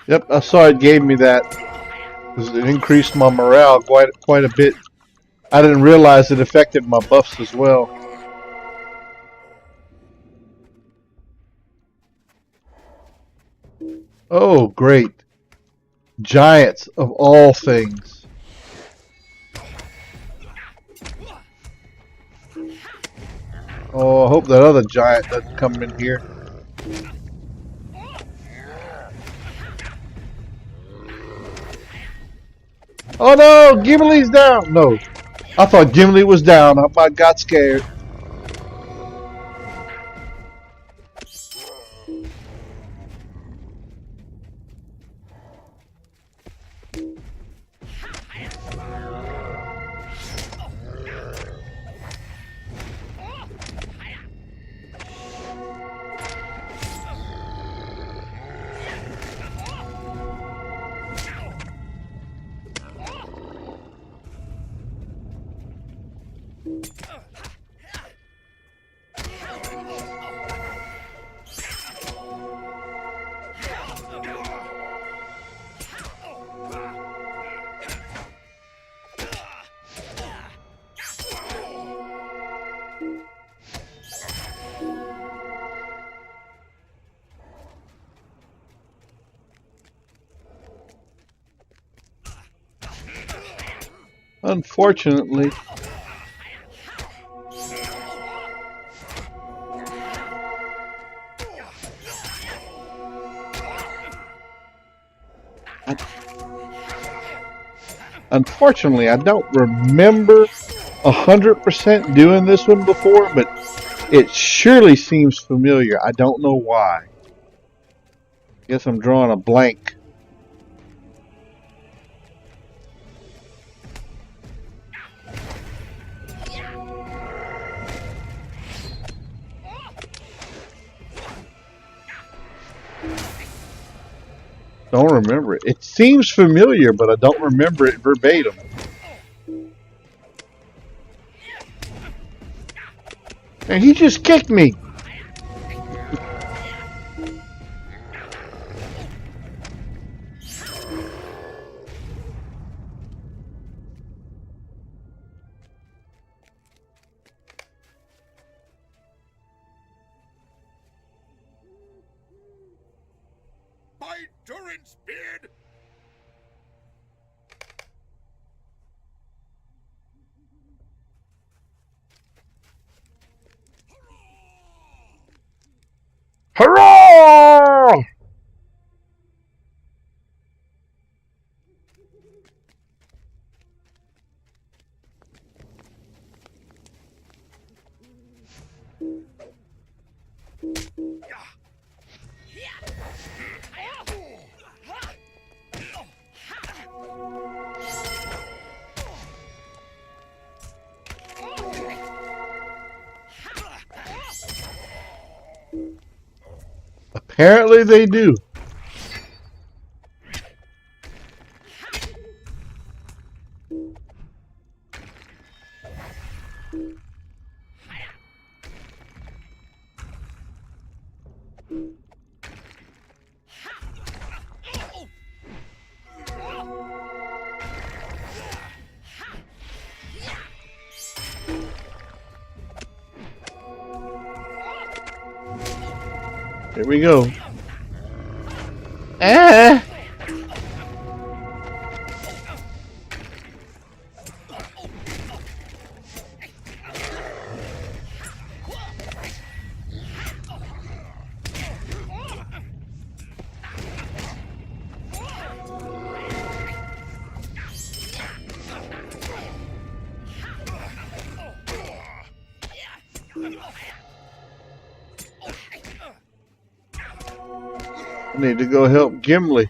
Yep, I saw it gave me that. It increased my morale quite a bit. I didn't realize it affected my buffs as well. Oh, great. Giants of all things. Oh, I hope that other giant doesn't come in here. Oh no, Gimli's down. No, I thought Gimli was down. I got scared. Unfortunately, I don't remember 100% doing this one before, but it surely seems familiar. I don't know why. Guess I'm drawing a blank. Don't remember it. It seems familiar, but I don't remember it verbatim. And he just kicked me. My Durin's beard! Hurrah! Apparently they do. Here we go. Ah! I need to go help Gimli.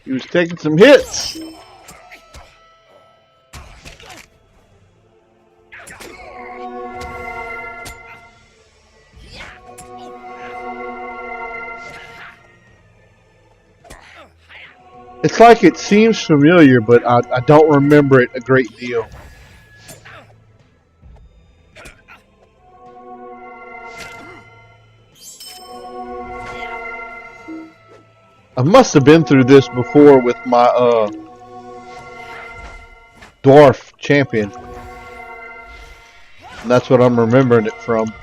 He was taking some hits. It's like it seems familiar, but I don't remember it a great deal. I must have been through this before with my dwarf champion. And that's what I'm remembering it from.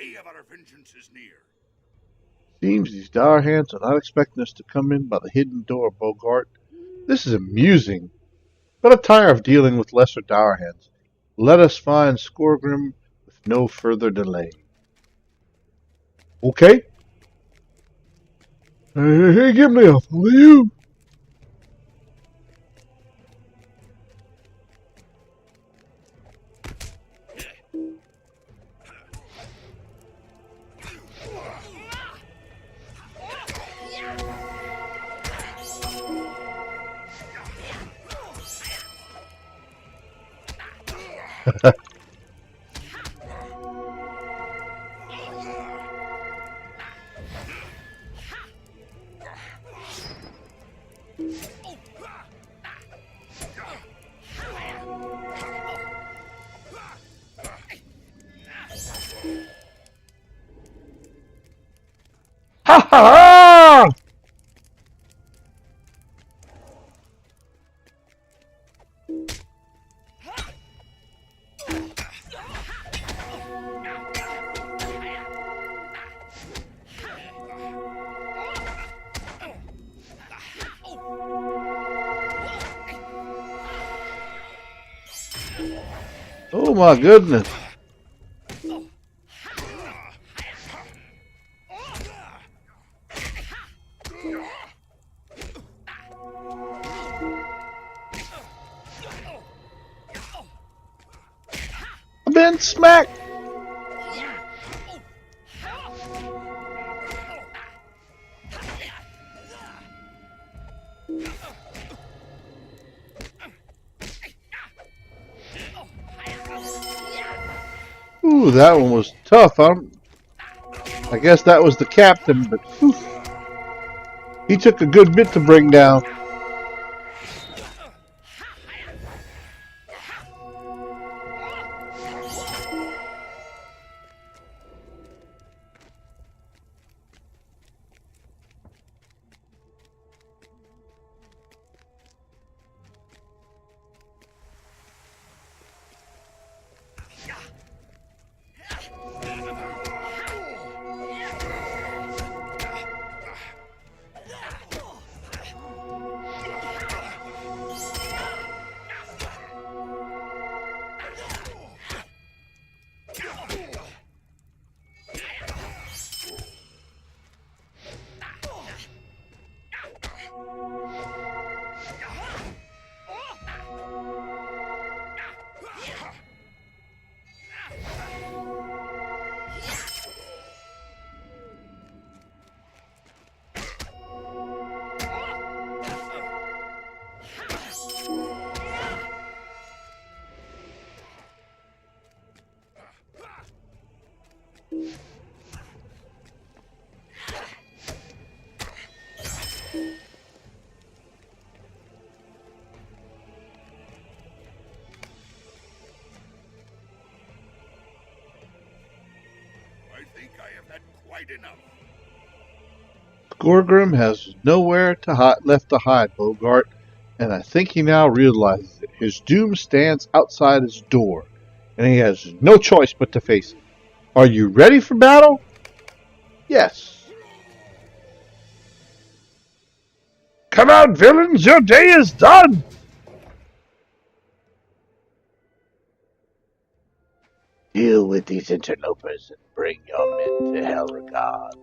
day of our vengeance is near. Seems these dour hands are not expecting us to come in by the hidden door, Bogart. This is amusing, but I'm tired of dealing with lesser dour hands. Let us find Skorgrim with no further delay. Okay? Hey, give me a will you? Ha ha ha! Oh my goodness. I've been smacked. Ooh, that one was tough. I guess that was the captain, but whew, he took a good bit to bring down. I think I have had quite enough. Skorgrim has nowhere left to hide, Bogart, and I think he now realizes it. His doom stands outside his door, and he has no choice but to face it. Are you ready for battle? Yes. Come out, villains, your day is done! Deal with these interlopers and bring your men to Helregard.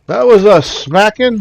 That was a smacking.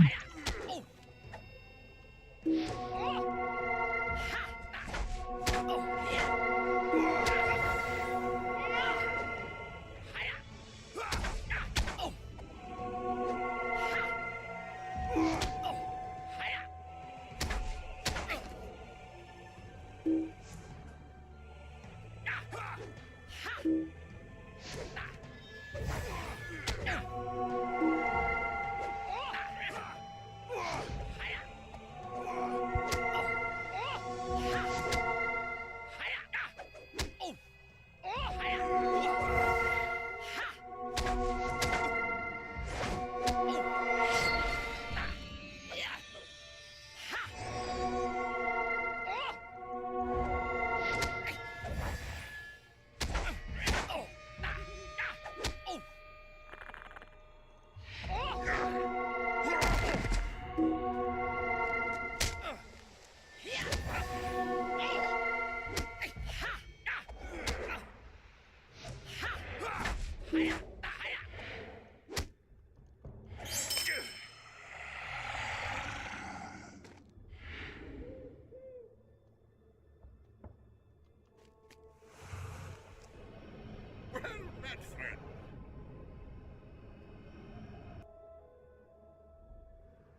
Well met, friend.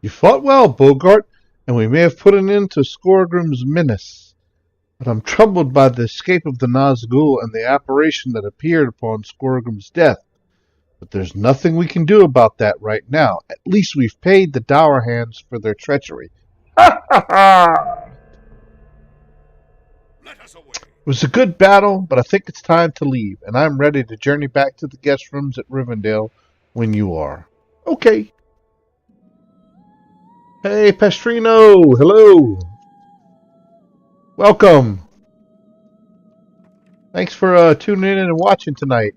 You fought well, Bogart, and we may have put an end to Skorgrim's menace. But I'm troubled by the escape of the Nazgul and the apparition that appeared upon Skorgrim's death. But there's nothing we can do about that right now. At least we've paid the Dour Hands for their treachery. Ha ha ha! Let us away. It was a good battle, but I think it's time to leave, and I'm ready to journey back to the guest rooms at Rivendell when you are. Okay. Hey, Pastrino! Hello! Welcome! Thanks for tuning in and watching tonight.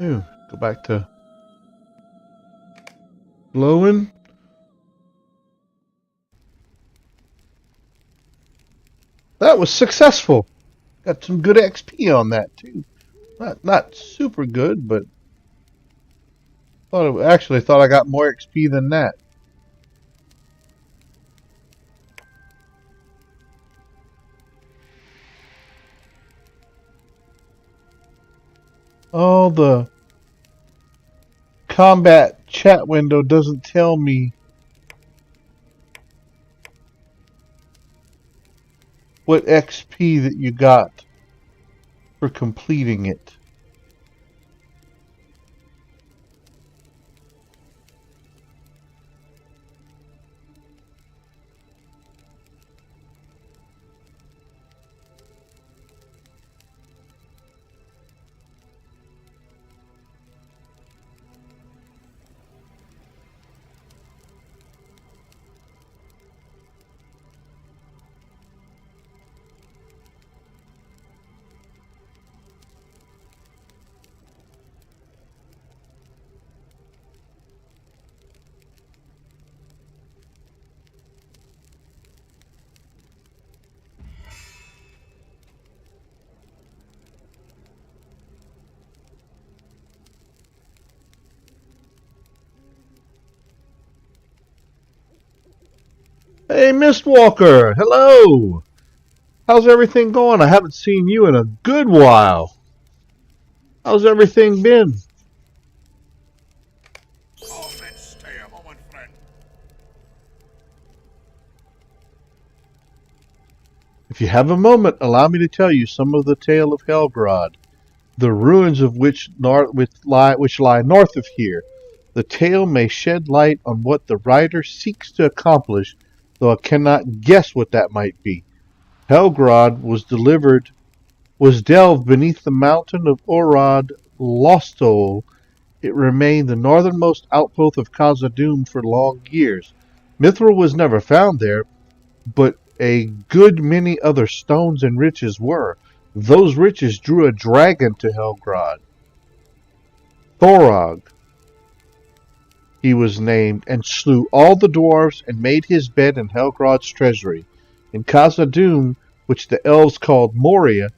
Ooh, go back to blowing. That was successful. Got some good XP on that too. Not super good, but actually thought I got more XP than that. Oh, the combat chat window doesn't tell me what XP that you got for completing it. Hey, Mistwalker! Hello! How's everything going? I haven't seen you in a good while. How's everything been? Oh, let's stay a moment, friend. If you have a moment, allow me to tell you some of the tale of Helgrod, the ruins of which lie north of here. The tale may shed light on what the writer seeks to accomplish, though I cannot guess what that might be. Helgrod was delved beneath the mountain of Orad Lostol. It remained the northernmost outpost of Khazad-dûm for long years. Mithril was never found there, but a good many other stones and riches were. Those riches drew a dragon to Helgrod, Thorog. he was named, and slew all the dwarves, and made his bed in Helgrod's treasury. In Khazad-dûm, which the elves called Moria,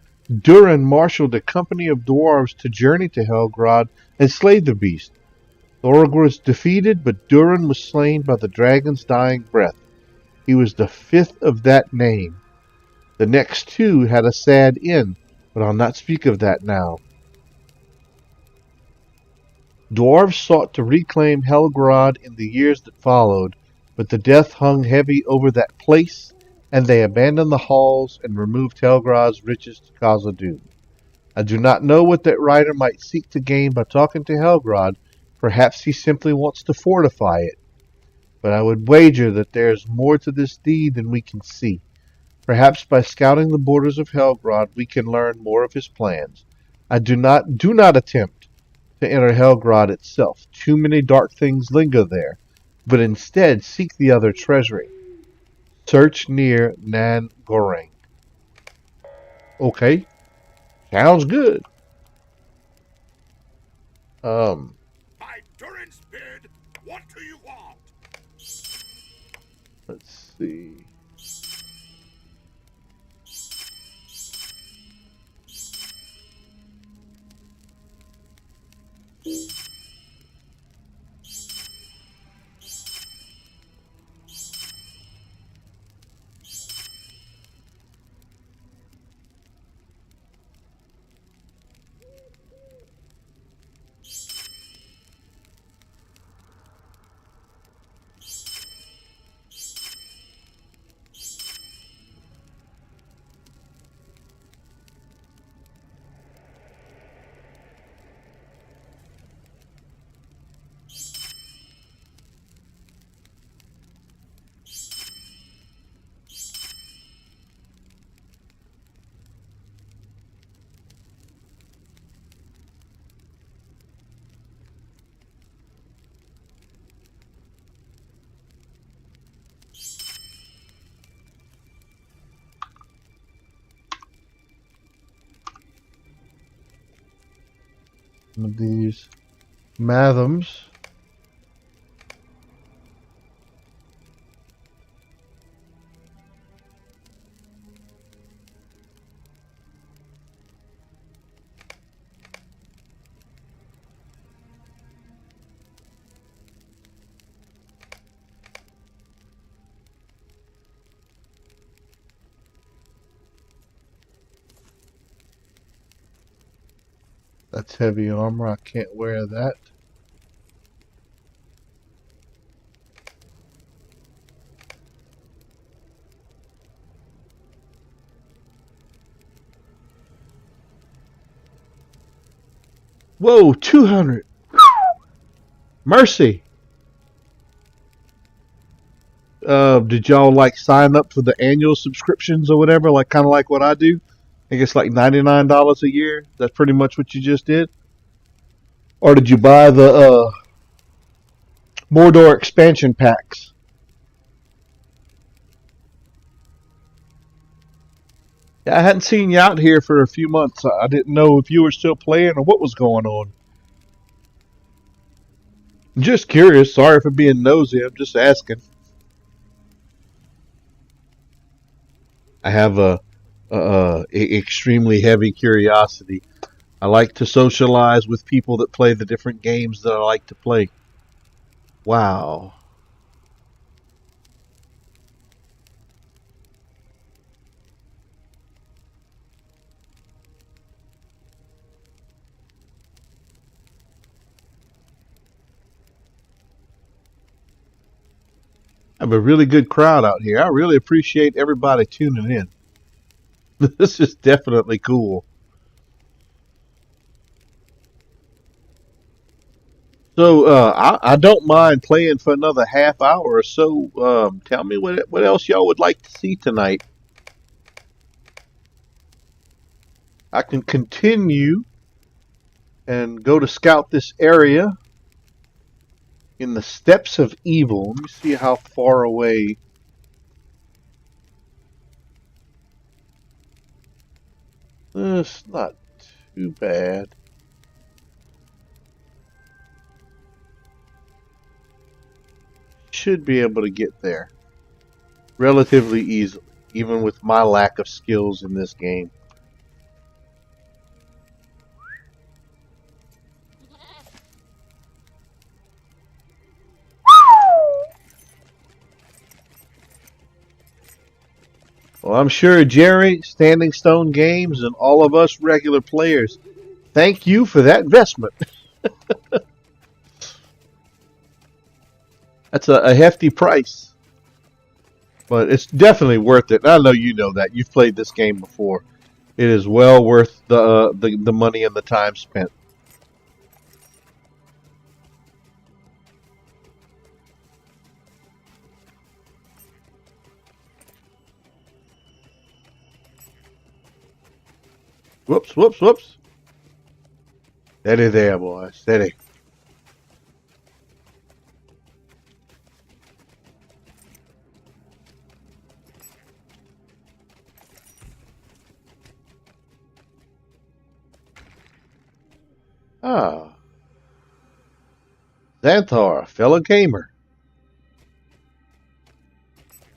Durin marshaled a company of dwarves to journey to Helgrod and slay the beast. Thorg was defeated, but Durin was slain by the dragon's dying breath. He was the fifth of that name. The next two had a sad end, but I'll not speak of that now. Dwarves sought to reclaim Helgrod in the years that followed, but the death hung heavy over that place, and they abandoned the halls and removed Helgrod's riches to Khazad-dûm. I do not know what that writer might seek to gain by talking to Helgrod. Perhaps he simply wants to fortify it. But I would wager that there is more to this deed than we can see. Perhaps by scouting the borders of Helgrod we can learn more of his plans. Do not attempt to enter Helgrod itself. Too many dark things linger there. But instead seek the other treasury. Search near Nan Goreng. Okay. Sounds good. By Durin's beard, what do you want? Let's see. One of these Mathams. That's heavy armor. I can't wear that. Whoa, 200. Mercy. Did y'all like sign up for the annual subscriptions or whatever? Like kind of like what I do? I think it's like $99 a year. That's pretty much what you just did. Or did you buy the Mordor expansion packs? Yeah, I hadn't seen you out here for a few months. I didn't know if you were still playing or what was going on. Just curious. Sorry for being nosy. I'm just asking. I have a extremely heavy curiosity. I like to socialize with people that play the different games that I like to play. Wow. I have a really good crowd out here. I really appreciate everybody tuning in. This is definitely cool. So I don't mind playing for another half hour or so. Tell me what else y'all would like to see tonight. I can continue and go to scout this area in the Steppes of Evil. Let me see how far away. It's not too bad. should be able to get there relatively easily, even with my lack of skills in this game. Well, I'm sure Jerry, Standing Stone Games, and all of us regular players thank you for that investment. That's a hefty price, but it's definitely worth it. And I know you know that. You've played this game before. It is well worth the money and the time spent. Whoops, whoops, whoops. Steady there, boy. Steady. Ah. Xanthar, fellow gamer.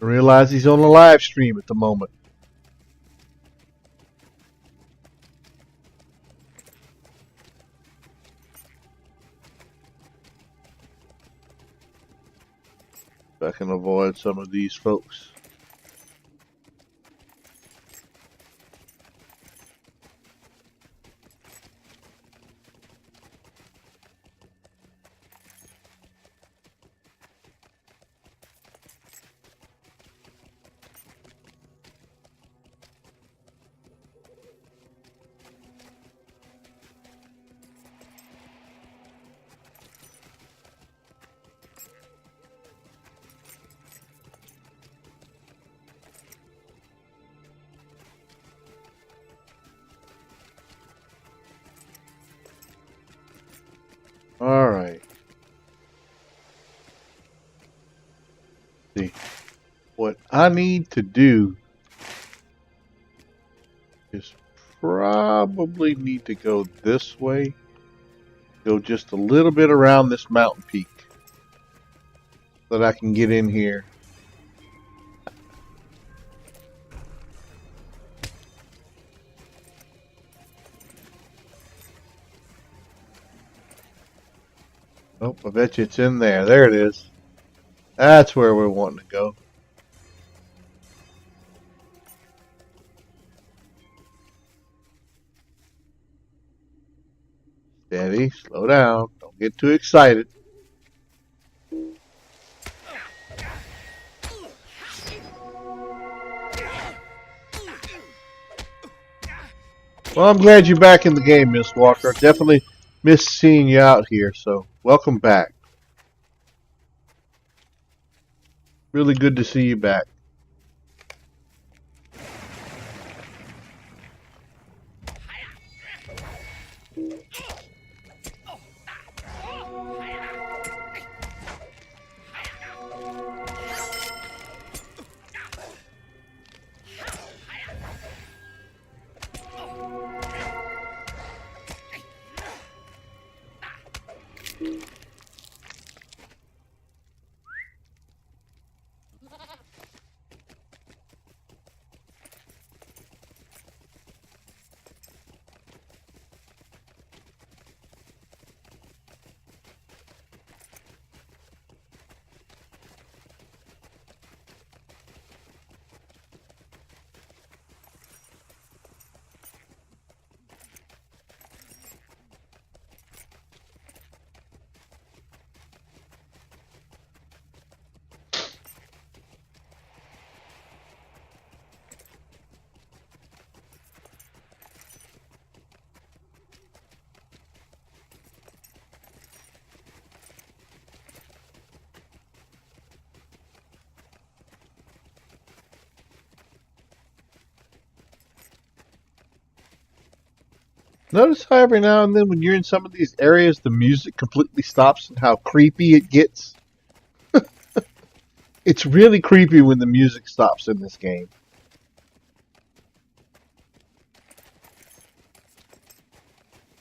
I realize he's on a live stream at the moment. If I can avoid some of these folks. All right. See, what I need to do is probably need to go this way. Go just a little bit around this mountain peak so that I can get in here. Oh, I bet you it's in there. There it is. That's where we're wanting to go. Steady, slow down. Don't get too excited. Well, I'm glad you're back in the game, Miss Walker. Definitely missed seeing you out here, so welcome back. Really good to see you back. Notice how every now and then when you're in some of these areas, the music completely stops and how creepy it gets? It's really creepy when the music stops in this game.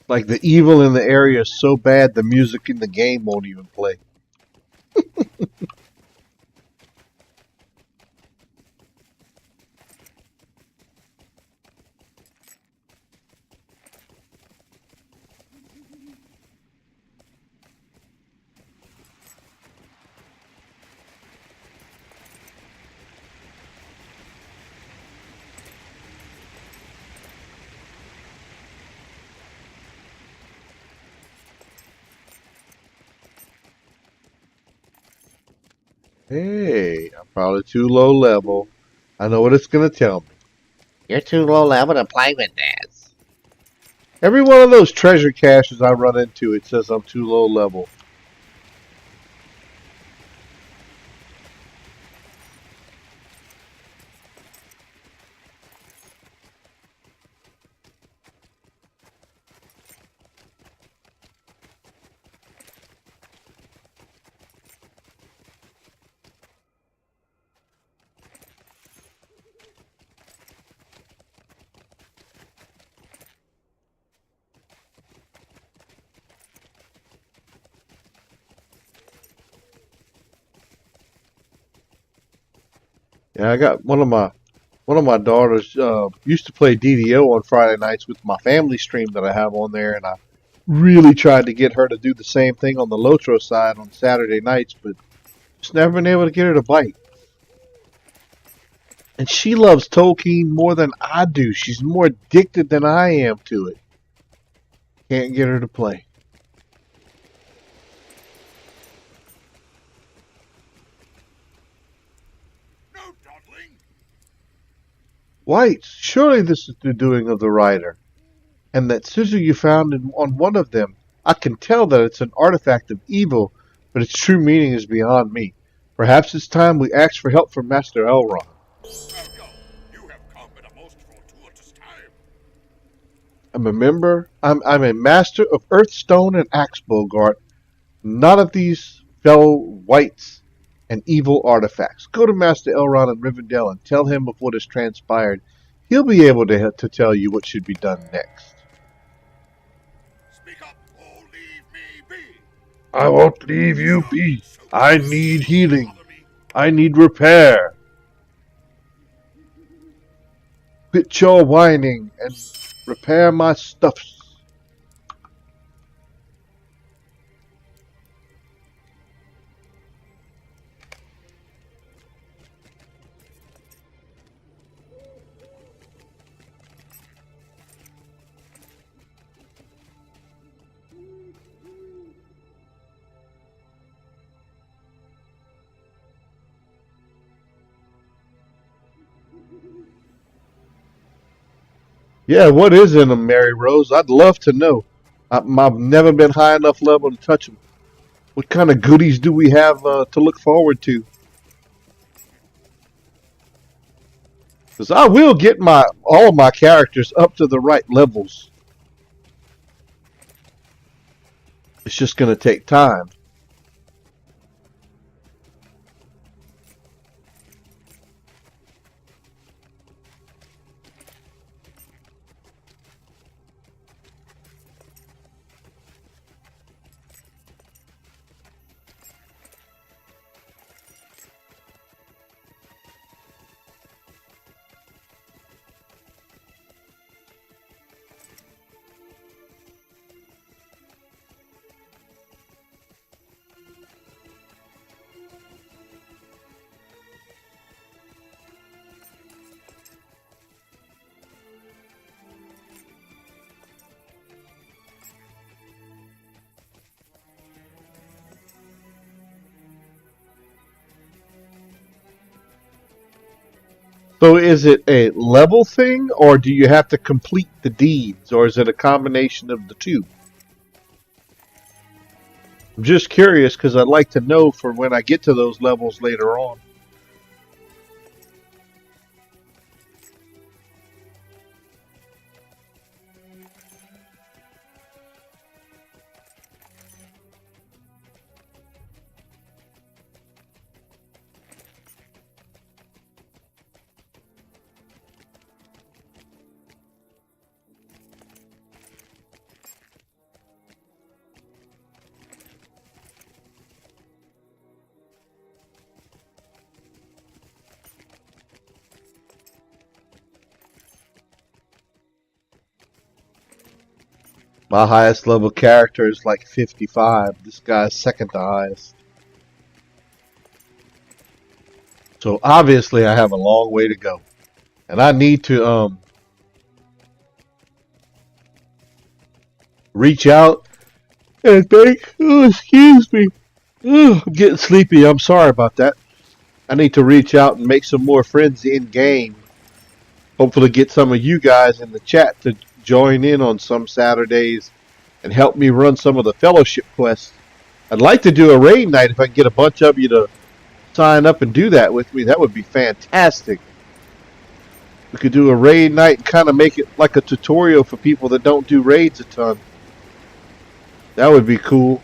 Like the evil in the area is so bad the music in the game won't even play. Hey, I'm probably too low level. I know what it's gonna tell me. You're too low level to play with this. Every one of those treasure caches I run into, it says I'm too low level. Yeah, I got one of my daughters used to play DDO on Friday nights with my family stream that I have on there, and I really tried to get her to do the same thing on the LOTRO side on Saturday nights, but just never been able to get her to bite. And she loves Tolkien more than I do. She's more addicted than I am to it. Can't get her to play. No dawdling! Whites, surely this is the doing of the writer. And that scissor you found on one of them, I can tell that it's an artifact of evil, but its true meaning is beyond me. Perhaps it's time we ask for help from Master Elrond. Welcome! You have come at a most fortuitous time. I'm a master of Earthstone and Axe Bogart, not of these fellow whites and evil artifacts. Go to Master Elrond in Rivendell and tell him of what has transpired. He'll be able to tell you what should be done next. Speak up or leave me be. I won't leave you be. So I need healing. bother me. I need repair. Quit your whining and repair my stuffs. Yeah, what is in them, Mary Rose? I'd love to know. I've never been high enough level to touch them. What kind of goodies do we have to look forward to? Because I will get all of my characters up to the right levels. It's just going to take time. So is it a level thing, or do you have to complete the deeds, or is it a combination of the two? I'm just curious because I'd like to know for when I get to those levels later on. My highest level character is like 55. This guy's second to highest. So obviously I have a long way to go. And I need to reach out and thank, oh, excuse me. Oh, I'm getting sleepy. I'm sorry about that. I need to reach out and make some more friends in game. Hopefully, get some of you guys in the chat to join in on some Saturdays and help me run some of the fellowship quests. I'd like to do a raid night if I can get a bunch of you to sign up and do that with me. That would be fantastic. We could do a raid night and kind of make it like a tutorial for people that don't do raids a ton. That would be cool.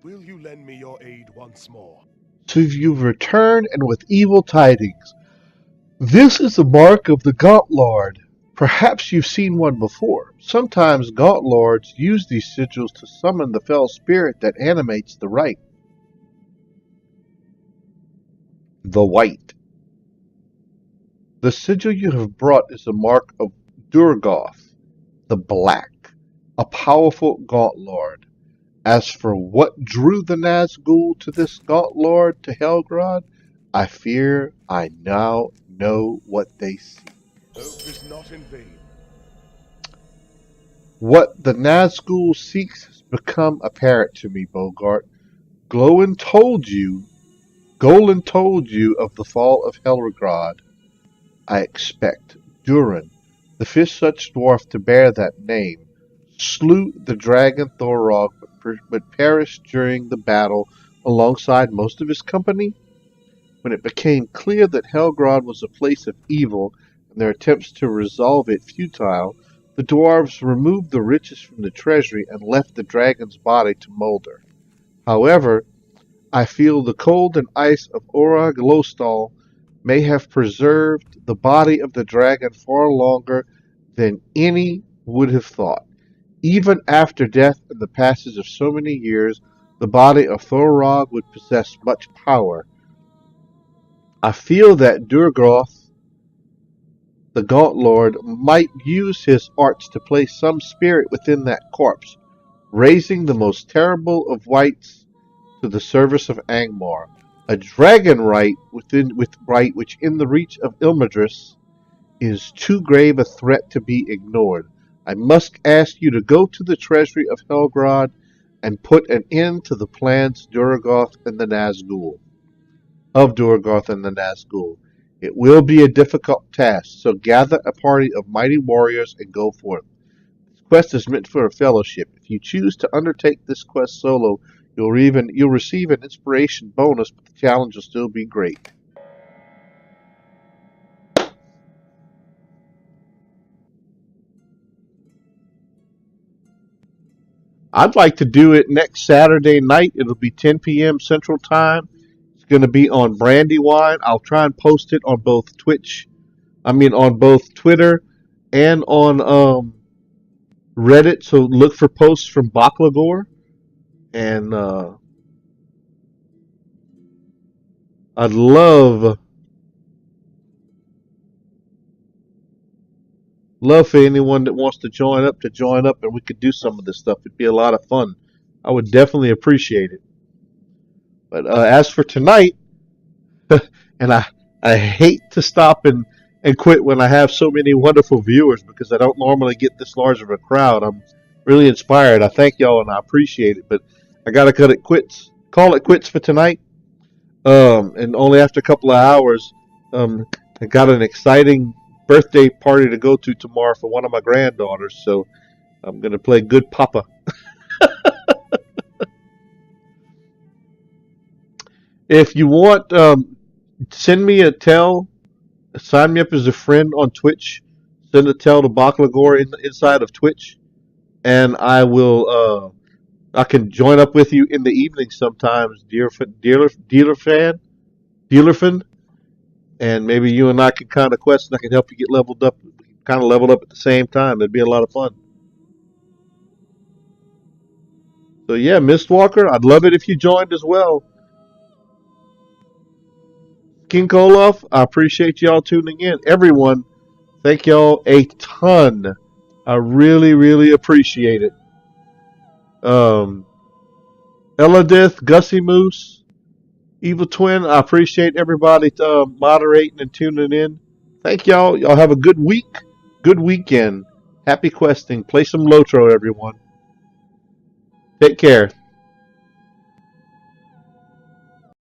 Will you lend me your aid once more? So you've returned and with evil tidings. This is the mark of the Gaunt Lord. Perhaps you've seen one before. Sometimes Gaunt Lords use these sigils to summon the fell spirit that animates the rite. The White. The sigil you have brought is the mark of Durgoth, the Black, a powerful Gaunt Lord. As for what drew the Nazgul to this Gaunt Lord to Helgrod, I fear I now know what they see. Hope is not in vain. What the Nazgul seeks has become apparent to me, Bogart. Golan told you of the fall of Helgrod. I expect Durin, the fifth such dwarf to bear that name, slew the dragon Thorog, but perished during the battle alongside most of his company. When it became clear that Helgrod was a place of evil and their attempts to resolve it futile, the dwarves removed the riches from the treasury and left the dragon's body to molder. However, I feel the cold and ice of Orag Lostal may have preserved the body of the dragon far longer than any would have thought. Even after death and the passage of so many years, the body of Thorog would possess much power. I feel that Durgoth, the Gaunt Lord, might use his arts to place some spirit within that corpse, raising the most terrible of wights to the service of Angmar. A dragon rite which in the reach of Ilmadris is too grave a threat to be ignored. I must ask you to go to the treasury of Helgrod and put an end to the plans of Durgoth and the Nazgul. It will be a difficult task, so gather a party of mighty warriors and go forth. This quest is meant for a fellowship. If you choose to undertake this quest solo, you'll receive an inspiration bonus, but the challenge will still be great. I'd like to do it next Saturday night. It'll be 10 p.m. Central Time. It's going to be on Brandywine. I'll try and post it on both on both Twitter and on Reddit. So look for posts from Baklagor. And I'd love for anyone that wants to join up, and we could do some of this stuff. It'd be a lot of fun. I would definitely appreciate it. But as for tonight, and I hate to stop and quit when I have so many wonderful viewers because I don't normally get this large of a crowd. I'm really inspired. I thank y'all and I appreciate it, but I gotta call it quits for tonight. And only after a couple of hours, I got an exciting birthday party to go to tomorrow for one of my granddaughters, so I'm gonna play good papa. If you want, send me sign me up as a friend on Twitch send a tell to Baklagor inside of Twitch, and I will. I can join up with you in the evening sometimes, dealer fan, and maybe you and I can kind of quest, and I can help you get leveled up, kind of leveled up at the same time. It'd be a lot of fun. So yeah, Mistwalker, I'd love it if you joined as well. King Koloff, I appreciate y'all tuning in. Everyone, thank y'all a ton. I really, really appreciate it. Eladith, Gussie Moose, Evil Twin, I appreciate everybody moderating and tuning in. Thank y'all. Y'all have a good week, good weekend. Happy questing. Play some Lotro, everyone. Take care.